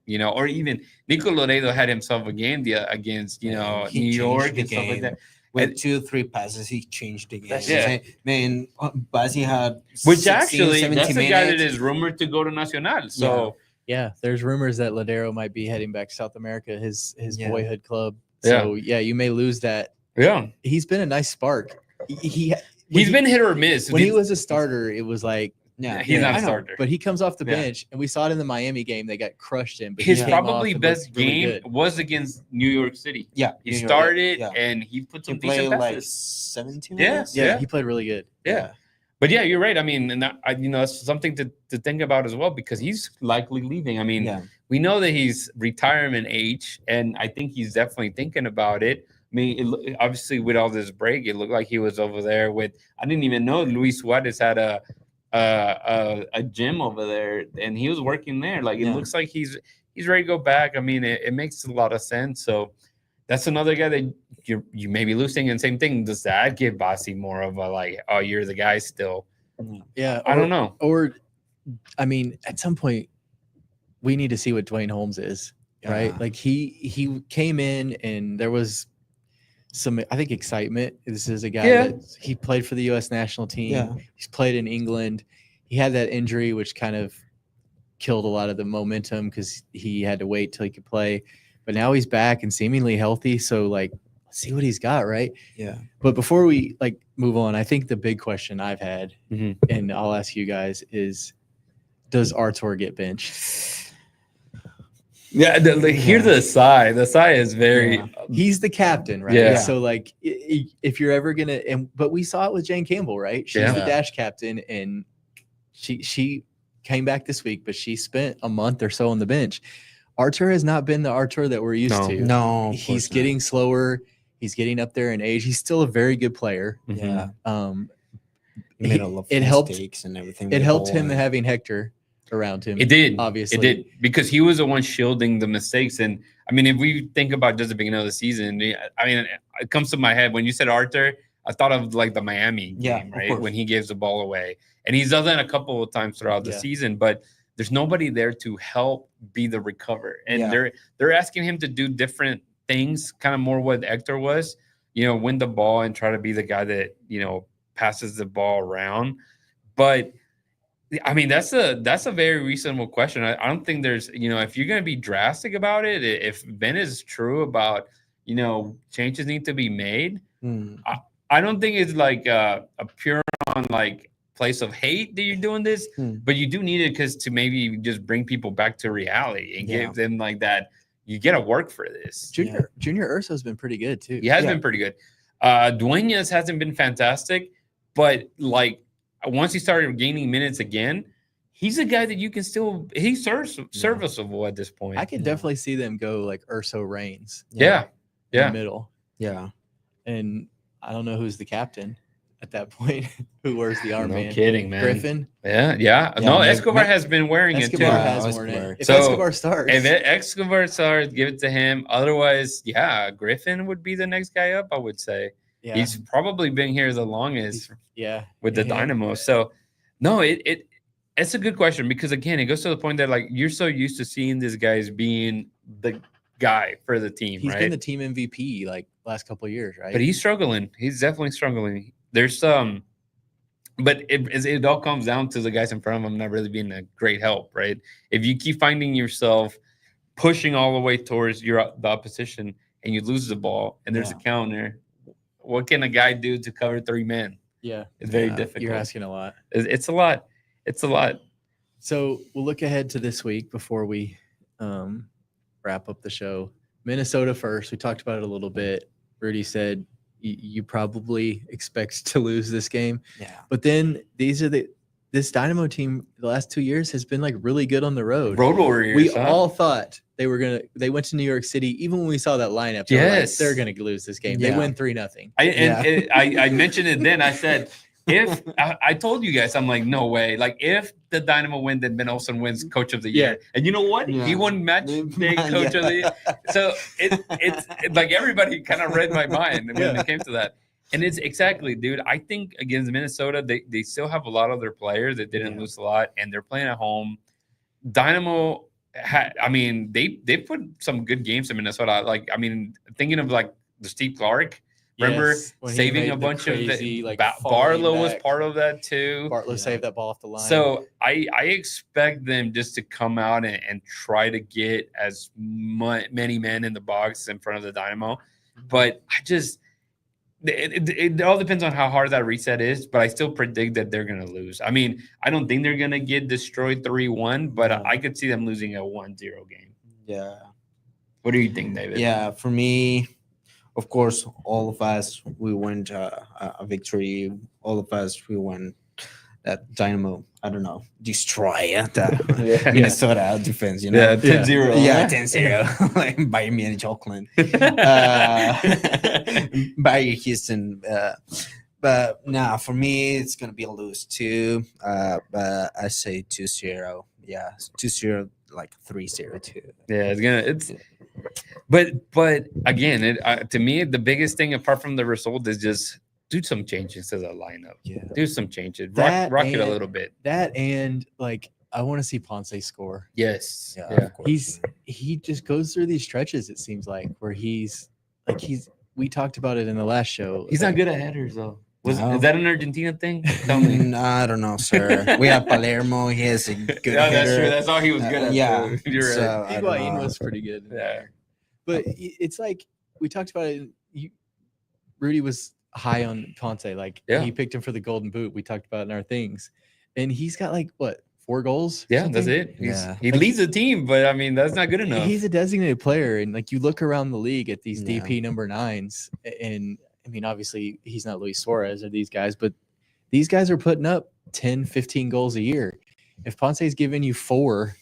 or even Nico Loredo had himself a game against, He New York changed the and stuff like game. that. With 2-3 passes, he changed the game. Yeah. Man, Basi had Which 16, actually, 17 that's the guy that minutes. is rumored to go to Nacional. So, Yeah, there's rumors that Ladero might be heading back to South America, his Yeah. boyhood club. Yeah. So you may lose that. yeah. He's been a nice spark. He's been hit or miss. When he was a starter, it was like, Yeah, He's not I a know, starter. but he comes off the Yeah. bench, and we saw it in the Miami game. They got crushed in. But His he came probably off and best looked really game good. was against New York City. yeah. He New York, started yeah. and he put He some played decent like passes. 17 Yeah. minutes. Yeah, he played really good. Yeah. But yeah, you're right. I mean, and that's something to think about as well, because he's likely leaving. I mean, Yeah. we know that he's retirement age, and I think he's definitely thinking about it. I mean, obviously with all this break, it looked like he was over there with. I didn't even know Luis Suarez had a gym over there, and he was working there. Like, it Yeah. looks like he's ready to go back. I mean, it makes a lot of sense. So that's another guy that you may be losing. And same thing, does that give Basi more of a, like, oh, you're the guy still? Yeah, I don't know. Or, I mean, at some point, we need to see what Dwayne Holmes is, right? Yeah. Like he came in, and there was some, I think, excitement. This is a guy that he played for the U.S. national team. Yeah. He's played in England. He had that injury, which kind of killed a lot of the momentum because he had to wait till he could play. But now he's back and seemingly healthy. So, like, let's see what he's got, right? Yeah. But before we move on, I think the big question I've had, Mhm. and I'll ask you guys, is does Artur get benched? Yeah, here's the sigh. The sigh is very. He's the captain, right? Yeah. So, like, if you're ever gonna, but we saw it with Jane Campbell, right? She's Yeah. the dash captain, and she came back this week, but she spent a month or so on the bench. Artur has not been the Artur that we're used to. No, of He's course not. getting slower. He's getting up there in age. He's still a very good player. Yeah. He- Middle of it helped- mistakes and everything. It with helped ball him and- having Hector around him. It did. obviously. It did, because he was the one shielding the mistakes. And I mean, if we think about just the beginning of the season, I mean, it comes to my head when you said Artur, I thought of like the Miami Yeah, game, of right? course. When he gives the ball away, and he's done that a couple of times throughout the Yeah. season, but there's nobody there to help be the recover. And Yeah. they're asking him to do different things, kind of more what Hector was, win the ball and try to be the guy that, passes the ball around. But I mean, that's a very reasonable question. I don't think there's, if you're going to be drastic about it, if Ben is true about, changes need to be made, Mm. I don't think it's like a pure on like place of hate that you're doing this, but you do need it because to maybe just bring people back to reality and Yeah. give them like that. You got to work for this. Junior Urso's been pretty good too. He has Yeah. been pretty good. Duenas hasn't been fantastic, but like once he started gaining minutes again, he's a guy that you can still. He's serviceable at this point. I could definitely see them go like Urso Reigns yeah. in the middle. Yeah. And I don't know who's the captain at that point. Who wears the No armband? kidding, man. Griffin. Yeah. Yeah, No, Meg- Escobar Meg- has been wearing it too. Escobar Yeah, has Escobar. worn it. If So, Escobar starts, If Escobar starts, give it to him. Otherwise, yeah, Griffin would be the next guy up, I would say. Yeah. He's probably been here the longest with the Yeah. Dynamo. So, no, it's a good question because, again, it goes to the point that, like, you're so used to seeing these guys being the guy for the team, He's right? been the team MVP like last couple of years, right? But he's struggling. He's definitely struggling. There's some, but it all comes down to the guys in front of him not really being a great help, right? If you keep finding yourself pushing all the way towards the opposition and you lose the ball and there's a counter, what can a guy do to cover 3 men? Yeah. It's very difficult. You're asking a lot. It's a lot. It's a lot. So we'll look ahead to this week before we wrap up the show. Minnesota first. We talked about it a little bit. Rudy said you probably expect to lose this game. Yeah. But then this Dynamo team the last 2 years has been like really good on the road. Road Warriors. We all thought they went to New York City. Even when we saw that lineup, they're gonna lose this game. Yeah. They win 3-0. I mentioned it then. I said, if I told you guys, I'm like, no way. Like, if the Dynamo win, then Ben Olsen wins Coach of the Year. And you know what? Yeah. He won Match Day Coach of the Year. So it's like everybody kind of read my mind when it came to that. And it's exactly, dude. I think against Minnesota, they still have a lot of their players that didn't lose a lot, and they're playing at home. Dynamo they put some good games in Minnesota. Like, I mean, thinking of like the Steve Clark. Remember saving a bunch of the Barlow was part of that too. Barlow saved that ball off the line. So I expect them just to come out and try to get as many men in the box in front of the Dynamo. But I just it all depends on how hard that reset is. But I still predict that they're going to lose. I mean, I don't think they're going to get destroyed 3-1, but I could see them losing a 1-0 game. Yeah. What do you think, David? Yeah, for me, of course, all of us, we want a victory. All of us, we want that Dynamo, I don't know, destroy the Minnesota defense, you know? 10-0. Yeah, 10-0. Like Bayern Munich, Auckland. Bayou Houston. But for me, it's going to be a lose too. But I say 2-0. Yeah, 2-0, like 3-0 too. Yeah, But again, to me, the biggest thing apart from the result is just do some changes to the lineup. Yeah, do some changes. Rock it a little bit. That and like I want to see Ponce score. Yes. Yeah. Of course. He just goes through these stretches. It seems like where he's. We talked about it in the last show. He's not good at headers though. Is that an Argentina thing? Tell me. I don't know, sir. We have Palermo. He has a good No, that's hitter. true. That's all he was good at. Yeah. You're So, right. I don't Higuain know. was pretty good. Yeah. But it's like we talked about it. Rudy was high on Ponce. Like he picked him for the Golden Boot. We talked about it in our things, and he's got like what 4 goals? Yeah, that's it. He leads the team, but I mean that's not good enough. He's a designated player, and like you look around the league at these DP number 9s, and I mean obviously he's not Luis Suarez or these guys, but these guys are putting up 10, 15 goals a year. If Ponce's giving you 4,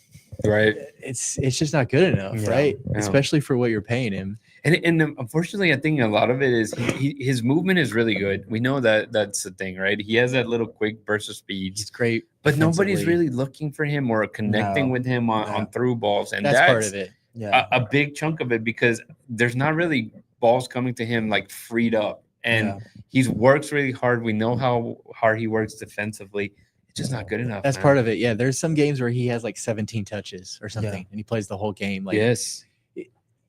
right, it's just not good enough, right? Yeah. Especially for what you're paying him. And unfortunately, I think a lot of it is his movement is really good. We know that's the thing, right? He has that little quick burst of speed. He's great, but nobody's really looking for him or connecting with him on through balls, and that's part of it. Yeah, a big chunk of it because there's not really balls coming to him like freed up, and he works really hard. We know how hard he works defensively. It's just not good enough. That's part of it. Yeah, there's some games where he has like 17 touches or something, and he plays the whole game. Like,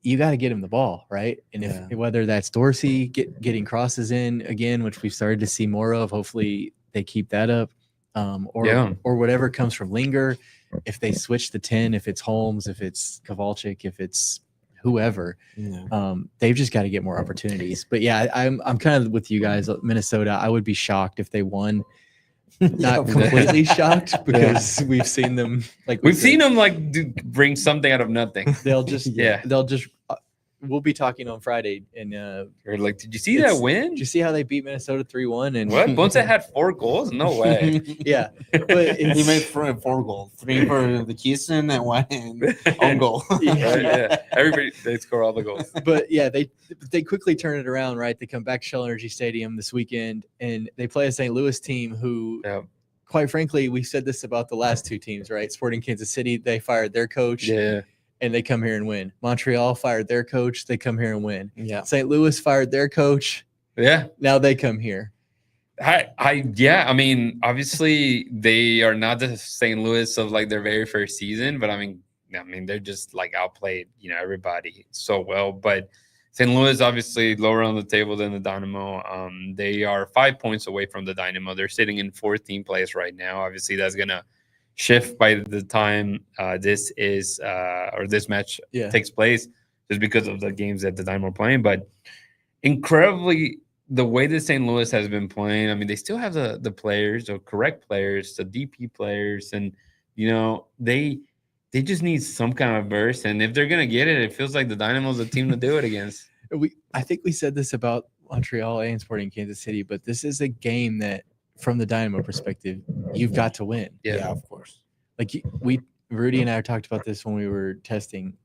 you got to get him the ball, right? And if whether that's Dorsey getting crosses in again, which we've started to see more of, hopefully they keep that up, or whatever comes from Linger. If they switch the 10, if it's Holmes, if it's Kowalczyk, if it's whoever, they've just got to get more opportunities. But yeah, I'm kind of with you guys. Minnesota, I would be shocked if they won. Not completely shocked because we've seen them we've seen them bring something out of nothing. They'll just we'll be talking on Friday and you're like, did you see that win? Did you see how they beat Minnesota 3-1? And what? Ponce had 4 goals? No way. Yeah, but he made 4 goals, 3 for the Houston and 1 own goal. Everybody they score all the goals. But yeah, they quickly turn it around, right? They come back to Shell Energy Stadium this weekend and they play a St. Louis team who, quite frankly, we said this about the last 2 teams, right? Sporting Kansas City, they fired their coach. Yeah. And they come here and win. Montreal fired their coach. They come here and win. Yeah. St. Louis fired their coach. Yeah. Now they come here. I mean, obviously they are not the St. Louis of like their very first season, but I mean, they're just like outplayed, everybody so well. But St. Louis obviously lower on the table than the Dynamo. They are 5 points away from the Dynamo. They're sitting in 14th place right now. Obviously, that's gonna shift by the time this match takes place, just because of the games that the Dynamo are playing. But incredibly, the way that St. Louis has been playing, I mean, they still have the players, the correct players, the DP players, and they just need some kind of burst. And if they're gonna get it, it feels like the Dynamo's the team to do it against. I think we said this about Montreal and Sporting Kansas City, but this is a game that, from the Dynamo perspective, you've got to win. Yeah, of course. Like Rudy and I talked about this when we were testing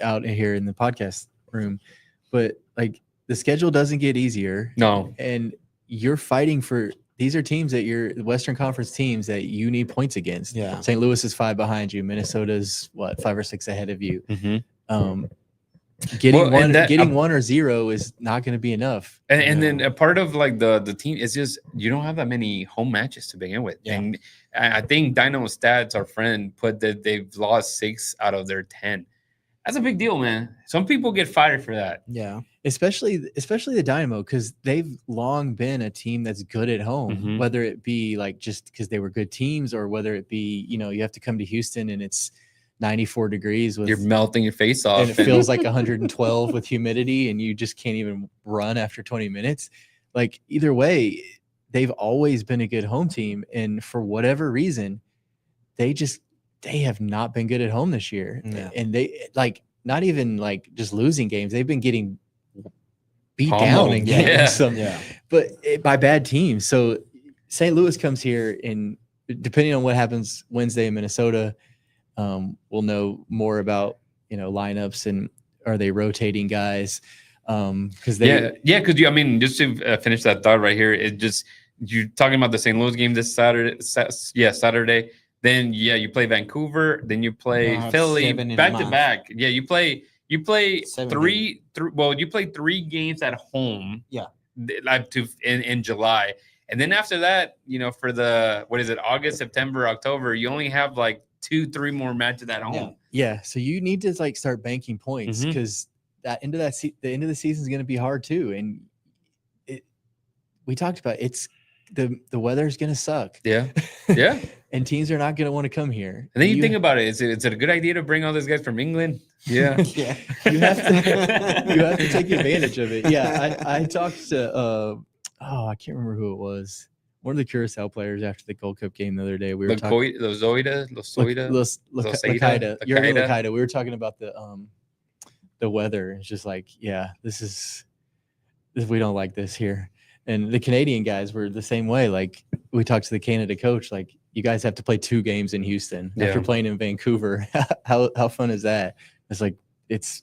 out here in the podcast room, but like the schedule doesn't get easier. No, and you're fighting for. These are teams that you're Western Conference teams that you need points against. Yeah. St. Louis is 5 behind you. Minnesota's 5 or 6 ahead of you. Mm-hmm. Getting 1 or 0 is not going to be enough. And then a part of like the team is just you don't have that many home matches to begin with. Yeah. And I think Dynamo Stats, our friend, put that they've lost 6 out of their 10. That's a big deal, man. Some people get fired for that. Yeah. Especially the Dynamo, because they've long been a team that's good at home, whether it be like just because they were good teams or whether it be, you have to come to Houston and it's 94 degrees you're melting your face off and it feels like 112 with humidity and you just can't even run after 20 minutes. Like either way, they've always been a good home team. And for whatever reason, they have not been good at home this year. Yeah. And they like not even like just losing games. They've been getting beat Pummeled. down in games, Yeah. But by bad teams. So St. Louis comes here, and depending on what happens Wednesday in Minnesota, we'll know more about lineups and are they rotating guys? Because because just to finish that thought right here, you're talking about the St. Louis game this Saturday. Then you play Vancouver, then you play Philly back to back. Yeah, you play 3 games at home. Yeah, in July, and then after that, for the August, September, October, you only have like 2-3 more matches at home. Yeah. So you need to like start banking points because the end of the season is going to be hard too. And we talked about it's the weather's going to suck. Yeah. And teams are not going to want to come here. And then you think about it. Is it a good idea to bring all these guys from England? Yeah. Yeah. You have to take advantage of it. Yeah. I talked to I can't remember who it was. One of the Curacao players after the Gold Cup game the other day. We were talking Locaida. We were talking about the weather. It's just like, we don't like this here. And the Canadian guys were the same way. Like we talked to the Canada coach, like you guys have to play 2 games in Houston after playing in Vancouver. How fun is that? It's like it's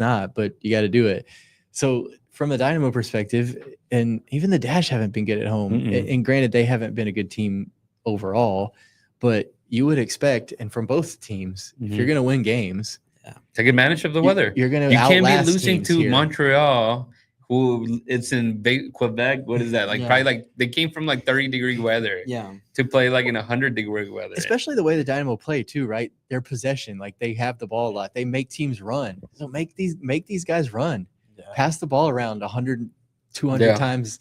not, but you got to do it. So from the Dynamo perspective, and even the Dash haven't been good at home. And granted, they haven't been a good team overall, but you would expect, and from both teams, if you're going to win games, take advantage of the weather. You're going to. You can't be losing to Montreal, who it's in Quebec. What is that? Like probably like they came from like 30-degree weather. Yeah. To play like in 100-degree weather. Especially the way the Dynamo play too, right? Their possession, like they have the ball a lot. They make teams run. So make these guys run. Yeah. Pass the ball around 100, 200 times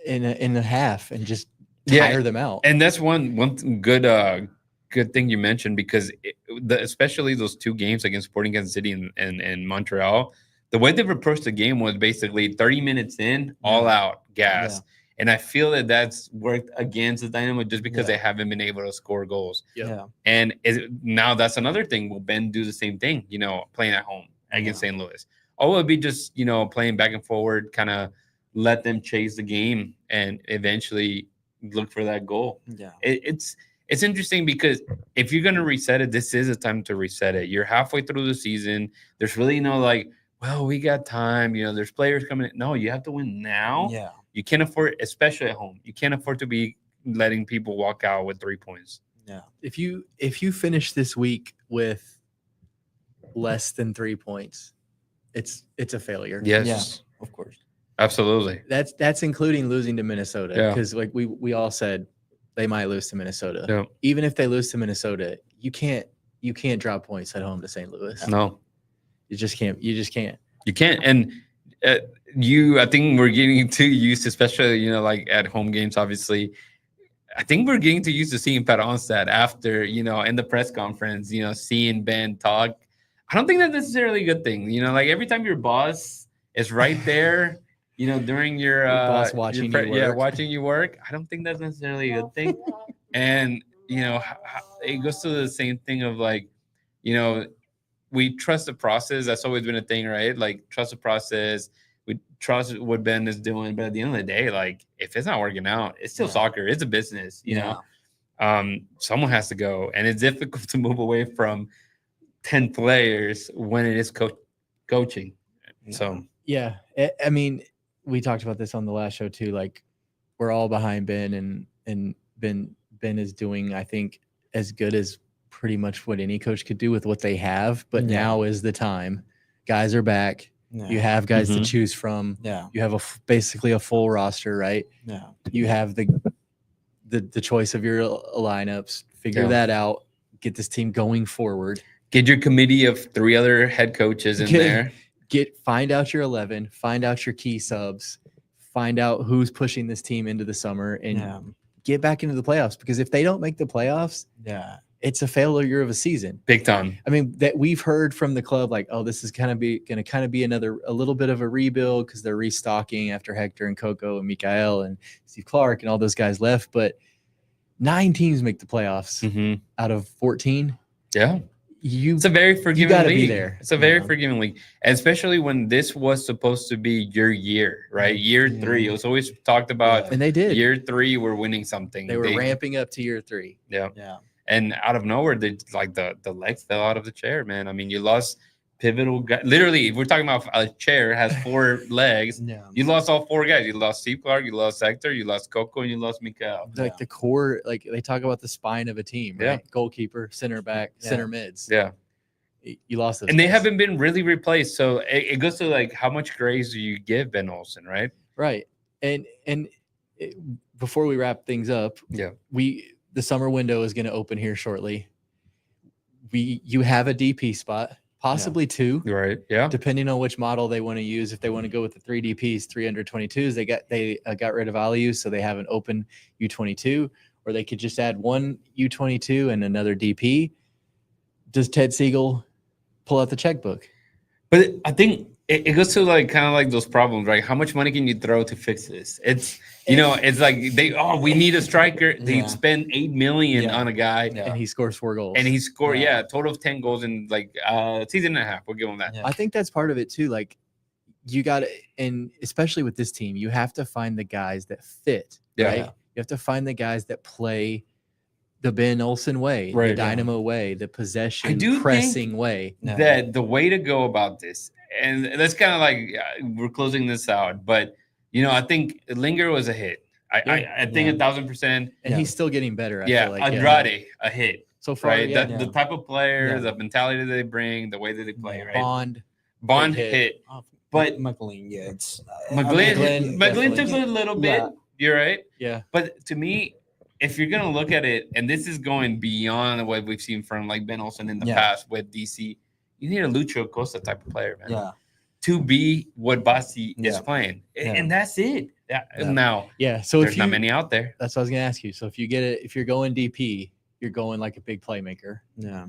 in a half and just tire them out. And that's one good thing you mentioned, because especially those 2 games against Sporting Kansas City and Montreal, the way they've approached the game was basically 30 minutes in, all out, gas. Yeah. And I feel that that's worked against the Dynamo just because they haven't been able to score goals. Yeah. And now that's another thing. Will Ben do the same thing, playing at home against St. Louis? Or will it be just, playing back and forward, kind of let them chase the game and eventually look for that goal? Yeah. It's interesting because if you're going to reset it, this is a time to reset it. You're halfway through the season. There's really no we got time. There's players coming in. No, you have to win now. Yeah. You can't afford, especially at home, you can't afford to be letting people walk out with 3 points. Yeah. If you finish this week with less than 3 points, it's a failure. Yes. Yeah, of course. Absolutely. That's including losing to Minnesota. Yeah. Because like we all said they might lose to Minnesota. Yeah. Even if they lose to Minnesota, you can't drop points at home to St. Louis. No. You just can't. You can't. And I think we're getting too used to, especially, like at home games, obviously. I think we're getting too used to seeing Per Onstad after, in the press conference, seeing Ben talk. I don't think that's necessarily a good thing. Like every time your boss is right there, during your boss watching you work. watching you work. I don't think that's necessarily a good thing. And, it goes to the same thing of like, we trust the process. That's always been a thing, right? Like trust the process. We trust what Ben is doing. But at the end of the day, like if it's not working out, it's still soccer. It's a business, someone has to go. And it's difficult to move away from 10 players when it is coaching. So, yeah. I mean, we talked about this on the last show too. Like we're all behind Ben and Ben is doing, I think, as good as pretty much what any coach could do with what they have. But now is the time. Guys are back. Yeah. You have guys to choose from. Yeah. You have basically a full roster, right? Yeah. You have the choice of your lineups. Figure that out. Get this team going forward. Get your committee of 3 other head coaches in there. Find out your 11. Find out your key subs. Find out who's pushing this team into the summer and get back into the playoffs. Because if they don't make the playoffs, it's a failure of a season. Big time. I mean, that we've heard from the club, like, oh, this is going to be a little bit of a rebuild because they're restocking after Hector and Coco and Mikael and Steve Clark and all those guys left. But 9 teams make the playoffs out of 14. Yeah. It's a very forgiving league. Be there. It's a very forgiving league. And especially when this was supposed to be your year, right? Year 3. It was always talked about. And they did. Year 3, we're winning something. They were ramping up to year 3. Yeah. Yeah. And out of nowhere, the legs fell out of the chair, man. I mean, you lost pivotal guys. Literally, if we're talking about a chair has 4 legs, you lost all 4 guys. You lost Steve Clark, you lost Hector, you lost Coco, and you lost Mikael. Like the core, like they talk about the spine of a team, right? Yeah. Goalkeeper, center back, center mids. Yeah. You lost those and guys. They haven't been really replaced. So it goes to like how much grace do you give Ben Olsen, right? Right. And before we wrap things up, the summer window is going to open here shortly. You have a DP spot, possibly 2, right? Yeah, depending on which model they want to use. If they want to go with the 3 DPs, 322s, they got rid of Aliu, so they have an open U22, or they could just add 1 U22 and another DP. Does Ted Siegel pull out the checkbook? But I think it goes to like kind of like those problems, right? How much money can you throw to fix this? It's it's like we need a striker. They spend $8 million on a guy, and he scores 4 goals. And he scored a total of 10 goals in like a season and a half. We'll give him that. I think that's part of it too. Like you got to, and especially with this team, you have to find the guys that fit. Right? You have to find the guys that play the Ben Olsen way, the Dynamo way, the possession pressing way. That the way to go about this, and that's kind of like we're closing this out, but I think Linger was a hit. I think 1,000%, and he's still getting better. I feel like. Andrade a hit so far. Right, the type of player, the mentality that they bring, the way that they play. Right, Bond hit. But McLean, it's McLean took a little bit. You're right. Yeah, but to me, if you're going to look at it, and this is going beyond what we've seen from like Ben Olsen in the past with DC, you need a Lucho Costa type of player, man. Yeah. To be what Bassi is playing. And that's it. Now, so there's not many out there. That's what I was going to ask you. So if you're going DP, you're going like a big playmaker. Yeah.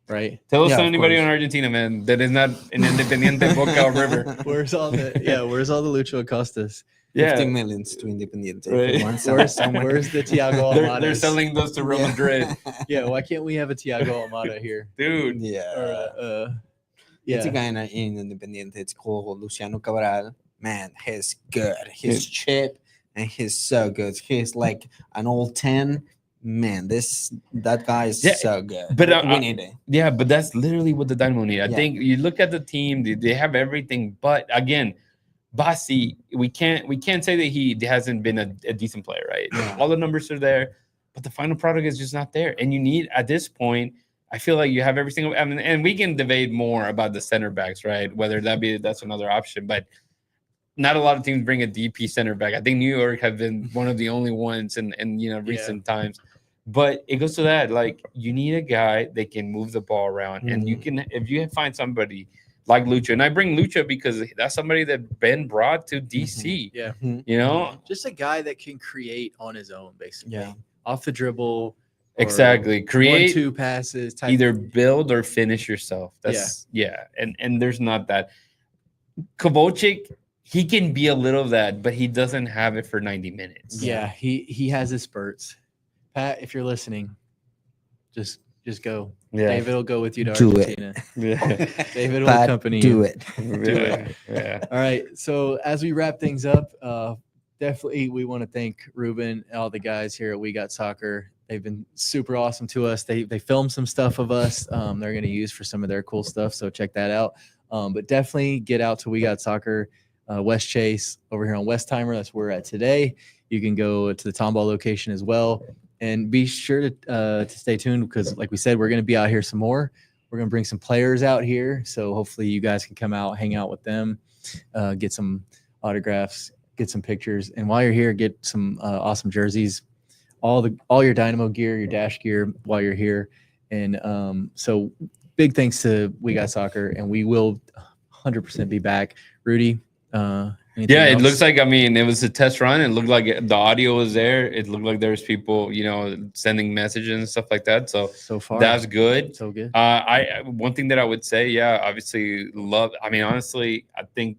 Right? Tell us anybody on Argentina, man, that is not an Independiente Boca or River. Where's all the Lucho Costas? 15 millions to Independiente. Right. Where's the Thiago Almada? They're selling those to Real Madrid. Why can't we have a Thiago Almada here? Dude. It's a guy in Independiente. It's called Luciano Cabral. Man, he's good. He's cheap and he's so good. He's like an old 10. Man, that guy is so good. But we need it. Yeah, but that's literally what the Dynamo need. I think you look at the team, they have everything. But again, Bassi, we can't say that he hasn't been a decent player, right? Yeah. All the numbers are there, but the final product is just not there. And you need, at this point, I feel like you have every single. I mean, and we can debate more about the center backs, right? Whether that's another option, but not a lot of teams bring a DP center back. I think New York have been one of the only ones in recent times. But it goes to that, like, you need a guy that can move the ball around, and you can, if you find somebody like Lucha, and I bring Lucha because that's somebody that Ben brought to DC. Yeah, you know, just a guy that can create on his own, basically. Yeah. Off the dribble. Exactly. Create 1-2 passes. Either build or finish yourself. That's and there's not that. Kovalchik, he can be a little of that, but he doesn't have it for 90 minutes. Yeah, he has his spurts. Pat, if you're listening, just go. Yeah. David will go with you to Do Argentina. Yeah. David will Pat, accompany do you. it. Yeah. All right. So as we wrap things up, definitely we want to thank Ruben and all the guys here at We Got Soccer. They've been super awesome to us. They filmed some stuff of us. They're going to use for some of their cool stuff. So check that out. But definitely get out to We Got Soccer Westchase over here on Westheimer. That's where we're at today. You can go to the Tomball location as well. And be sure to stay tuned because, like we said, we're going to be out here some more. We're going to bring some players out here. So hopefully you guys can come out, hang out with them, get some autographs, get some pictures. And while you're here, get some awesome jerseys, all your Dynamo gear, your Dash gear while you're here. And so big thanks to We Got Soccer. And we will 100% be back. Rudy, anything Yeah, it else? looks like, I mean, it was a test run. It looked like the audio was there. It looked like there's people, sending messages and stuff like that. So far that's good. So good. One thing that I would say, obviously honestly, I think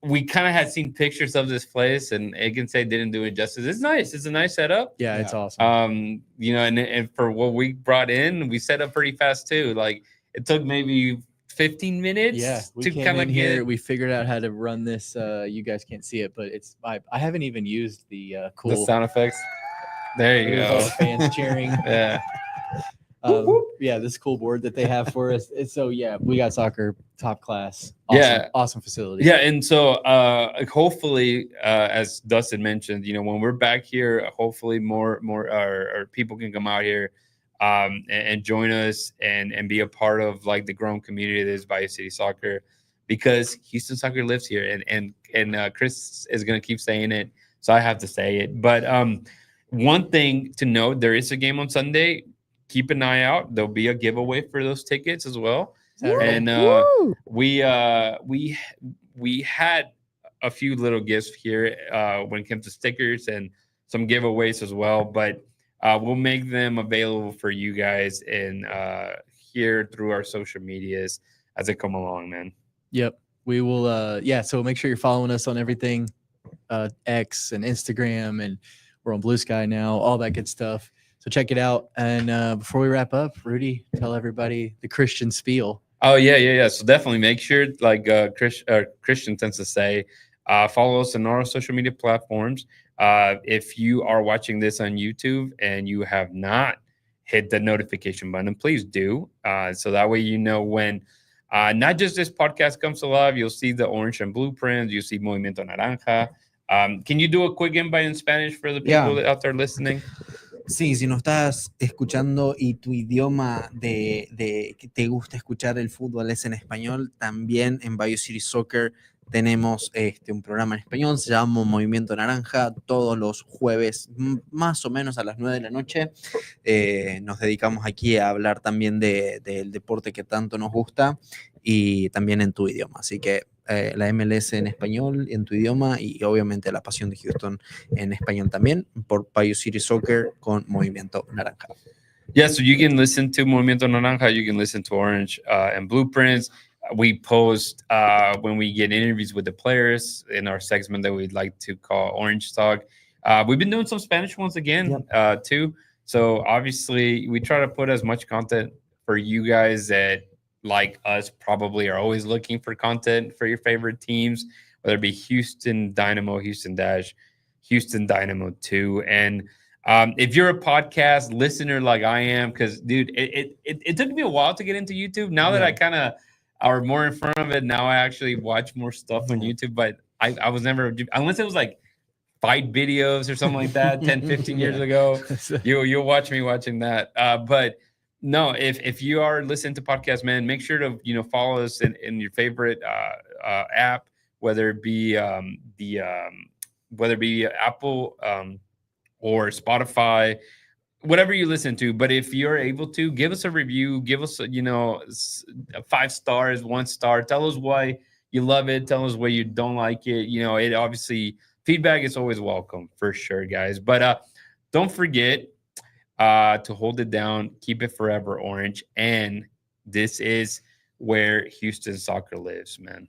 we kind of had seen pictures of this place, and I can say didn't do it justice. It's nice. It's a nice setup. Yeah, it's awesome. And for what we brought in, we set up pretty fast too. Like, it took maybe 15 minutes. Yeah, we to came kind in of here. We figured out how to run this. You guys can't see it, but it's I haven't even used the cool the sound effects. There you all go. the fans cheering. Yeah. This cool board that they have for us. We Got Soccer, top class. Awesome facility. Yeah, and so hopefully, as Dustin mentioned, when we're back here, hopefully more our people can come out here and join us and be a part of like the growing community that is Bayou City Soccer, because Houston Soccer lives here, and Chris is gonna keep saying it, so I have to say it. But one thing to note, there is a game on Sunday. Keep an eye out. There'll be a giveaway for those tickets as well. Saturday. And we had a few little gifts here when it comes to stickers and some giveaways as well, but we'll make them available for you guys and here through our social medias as they come along, man. Yep. We will so make sure you're following us on everything, X and Instagram, and we're on Blue Sky now, all that good stuff. So check it out. And before we wrap up, Rudy, tell everybody the Christian spiel. Oh, yeah. So definitely make sure, like Christian tends to say, follow us on our social media platforms. If you are watching this on YouTube and you have not hit the notification button, please do. So that way when not just this podcast comes to life, you'll see the orange and blueprints, you'll see Movimiento Naranja. Can you do a quick invite in Spanish for the people out there listening? Sí, si nos estás escuchando y tu idioma de que te gusta escuchar el fútbol es en español, también en Bayou City Soccer tenemos un programa en español, se llama Movimiento Naranja, todos los jueves más o menos a las 9 de la noche. Nos dedicamos aquí a hablar también del deporte que tanto nos gusta y también en tu idioma, así que la MLS en español, en tu idioma, y obviamente la pasión de Houston en español también, por Bayou City Soccer con Movimiento Naranja. Yeah, so you can listen to Movimiento Naranja, you can listen to Orange and Blueprints. We post when we get interviews with the players in our segment that we'd like to call Orange Talk. We've been doing some Spanish ones again, too. So obviously, we try to put as much content for you guys that, like us, probably are always looking for content for your favorite teams, whether it be Houston Dynamo, Houston Dash, Houston Dynamo 2. And if you're a podcast listener like I am, because, dude, it took me a while to get into YouTube. Now that I kind of are more in front of it, now I actually watch more stuff on YouTube. But I was never, unless it was like fight videos or something like that 10, 15 years ago, you'll watch me watching that. But no, if you are listening to podcasts, man, make sure to follow us in your favorite app, whether it be Apple or Spotify, whatever you listen to. But if you're able to, give us a review, give us 5 stars, 1 star. Tell us why you love it. Tell us why you don't like it. It obviously, feedback is always welcome for sure, guys. But don't forget to hold it down, keep it forever orange. And this is where Houston soccer lives, man.